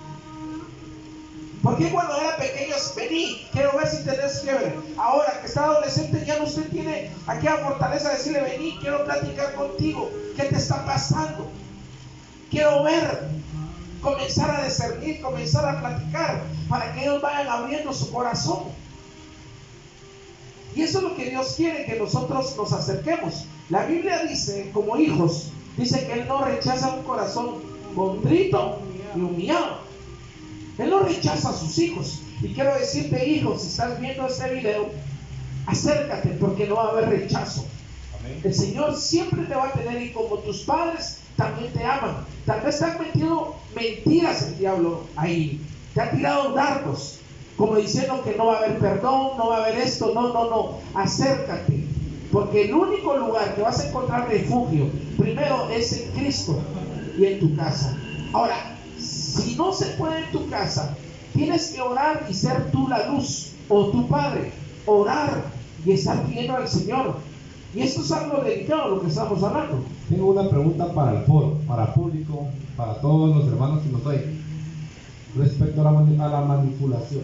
Porque cuando era pequeño, vení, quiero ver si tenés fiebre. Ahora que está adolescente, ya no usted tiene aquella fortaleza de decirle, vení, quiero platicar contigo. ¿Qué te está pasando? Quiero ver. Comenzar a discernir, comenzar a platicar, para que ellos vayan abriendo su corazón. Y eso es lo que Dios quiere, que nosotros nos acerquemos. La Biblia dice, como hijos, dice que Él no rechaza un corazón contrito y humillado. Él no rechaza a sus hijos. Y quiero decirte, hijo, si estás viendo este video, acércate, porque no va a haber rechazo. Amén. El Señor siempre te va a tener, y como tus padres también te aman. Tal vez te han metido mentiras el diablo ahí. Te ha tirado dardos, como diciendo que no va a haber perdón, no va a haber esto. No. Acércate, porque el único lugar que vas a encontrar refugio, primero, es en Cristo y en tu casa. Ahora, si no se puede en tu casa, tienes que orar y ser tú la luz, o tu padre, orar y estar pidiendo al Señor. Y esto es algo delicado lo que estamos hablando. Tengo una pregunta para el foro, para el público, para todos los hermanos que nos oyen, respecto a la manipulación.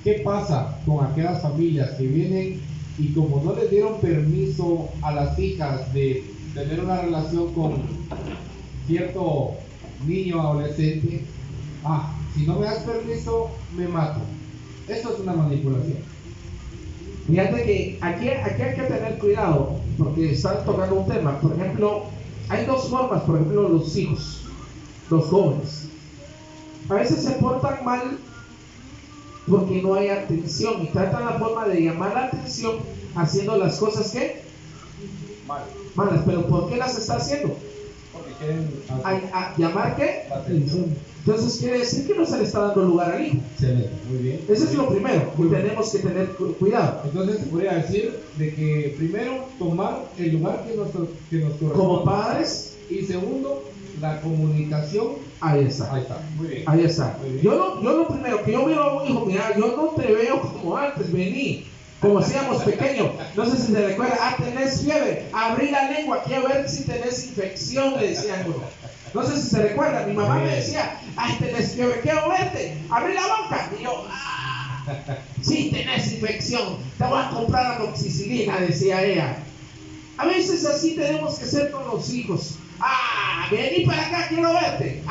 ¿Qué pasa con aquellas familias que vienen y como no les dieron permiso a las hijas de tener una relación con cierto niño adolescente? Si no me das permiso, me mato. Eso es una manipulación. Fíjate que aquí hay que tener cuidado, porque están tocando un tema. Por ejemplo, hay dos formas. Por ejemplo, los hijos, los jóvenes, a veces se portan mal porque no hay atención y tratan la forma de llamar la atención haciendo las cosas que malas. Pero ¿por qué las está haciendo? Porque quieren llamar ¿qué? La atención. Entonces quiere decir que no se le está dando lugar al hijo. Excelente, muy bien. Eso es lo primero, y tenemos que tener cuidado. Entonces se podría decir de que primero tomar el lugar que nos corresponde Como padres, y segundo, la comunicación. Ahí está, muy bien. ahí está. Muy bien. Yo lo primero que yo veo a un hijo, mira, yo no te veo como antes, vení, como hacíamos pequeños. No sé si te recuerda, tenés fiebre, abrí la lengua, quiero ver si tenés infección, le decían uno. No sé si se recuerda, mi mamá me decía, tenés fiebre, quiero verte, abrí la boca. Y yo, sí, tenés infección, te voy a comprar amoxicilina, decía ella. A veces así tenemos que ser con los hijos. Vení para acá, quiero verte.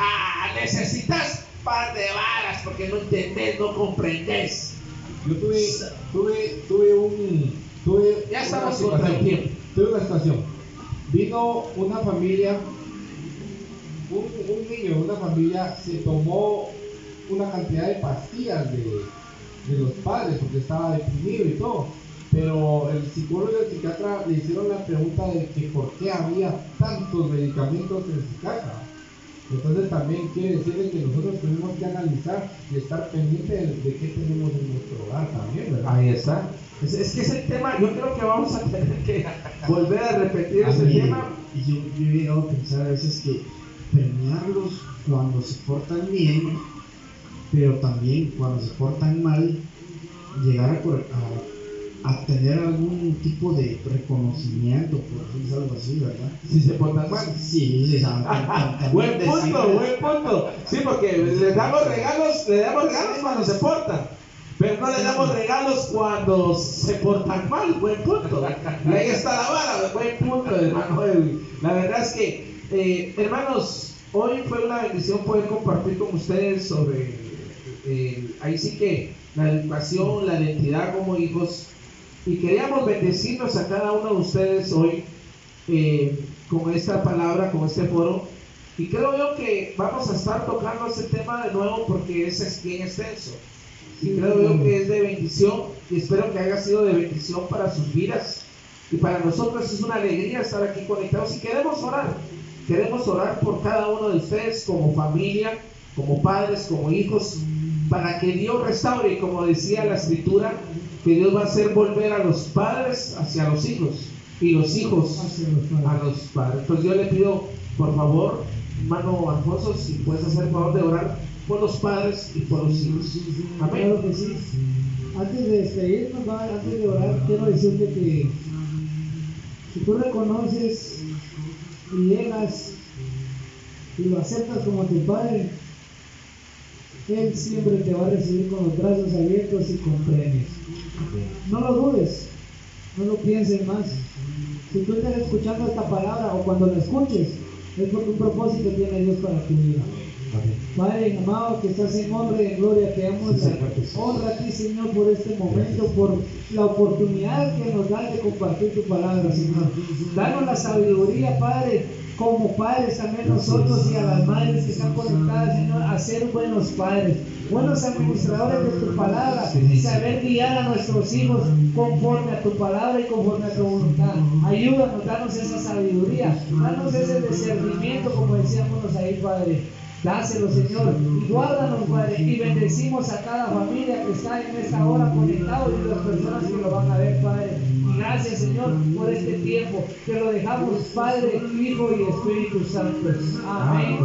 Necesitas par de varas porque no entendés, no comprendés. Yo Ya estamos contra el tiempo. Tuve una situación. Vino una familia un niño de una familia se tomó una cantidad de pastillas de los padres porque estaba deprimido y todo, pero el psicólogo y el psiquiatra le hicieron la pregunta de que por qué había tantos medicamentos en su casa. Entonces también quiere decirle que nosotros tenemos que analizar y estar pendientes de qué tenemos en nuestro hogar también, ¿verdad? Ahí está. Es que ese tema, yo creo que vamos a tener que volver a repetir ese tema. Y yo he llegado a pensar a veces que premiarlos cuando se portan bien, pero también cuando se portan mal, llegar a tener algún tipo de reconocimiento, por decir algo así, ¿verdad? Si se portan mal. Sí, Buen punto. Sí, porque le damos regalos cuando se portan, pero no le damos regalos cuando se portan mal. Buen punto. Y ahí está la vara, buen punto, hermano Edwin. La verdad es que, hermanos, hoy fue una bendición poder compartir con ustedes sobre, ahí sí que la educación, la identidad como hijos. Y queríamos bendecirnos a cada uno de ustedes hoy con esta palabra, con este foro. Y creo yo que vamos a estar tocando ese tema de nuevo porque es bien extenso. Y creo yo que es de bendición y espero que haya sido de bendición para sus vidas. Y para nosotros es una alegría estar aquí conectados y queremos orar por cada uno de ustedes como familia, como padres, como hijos, para que Dios restaure, como decía la escritura, que Dios va a hacer volver a los padres hacia los hijos y los hijos a los padres. Entonces yo le pido, por favor, hermano Alfonso, si puedes hacer el favor de orar por los padres y por los hijos. Amén. Claro que sí. Antes de despedirnos, antes de orar, quiero decirte que si tú reconoces y llegas y lo aceptas como tu padre, Él siempre te va a recibir con los brazos abiertos y con premios. No lo dudes, no lo pienses más. Si tú estás escuchando esta palabra o cuando la escuches, es porque un propósito tiene Dios para tu vida. Padre amado, que estás en honra y en gloria, te damos la honra a ti, Señor, por este momento, por la oportunidad que nos das de compartir tu palabra, Señor. Danos la sabiduría, Padre, como padres también nosotros y a las madres que están conectadas, Señor, a ser buenos padres, buenos administradores de tu palabra, saber guiar a nuestros hijos conforme a tu palabra y conforme a tu voluntad. Ayúdanos, danos esa sabiduría, danos ese discernimiento, como decíamos ahí, Padre. Dáselo, Señor, y guárdanos, Padre, y bendecimos a cada familia que está en esta hora conectado y las personas que lo van a ver, Padre. Y gracias, Señor, por este tiempo que lo dejamos, Padre, Hijo y Espíritu Santo. Amén.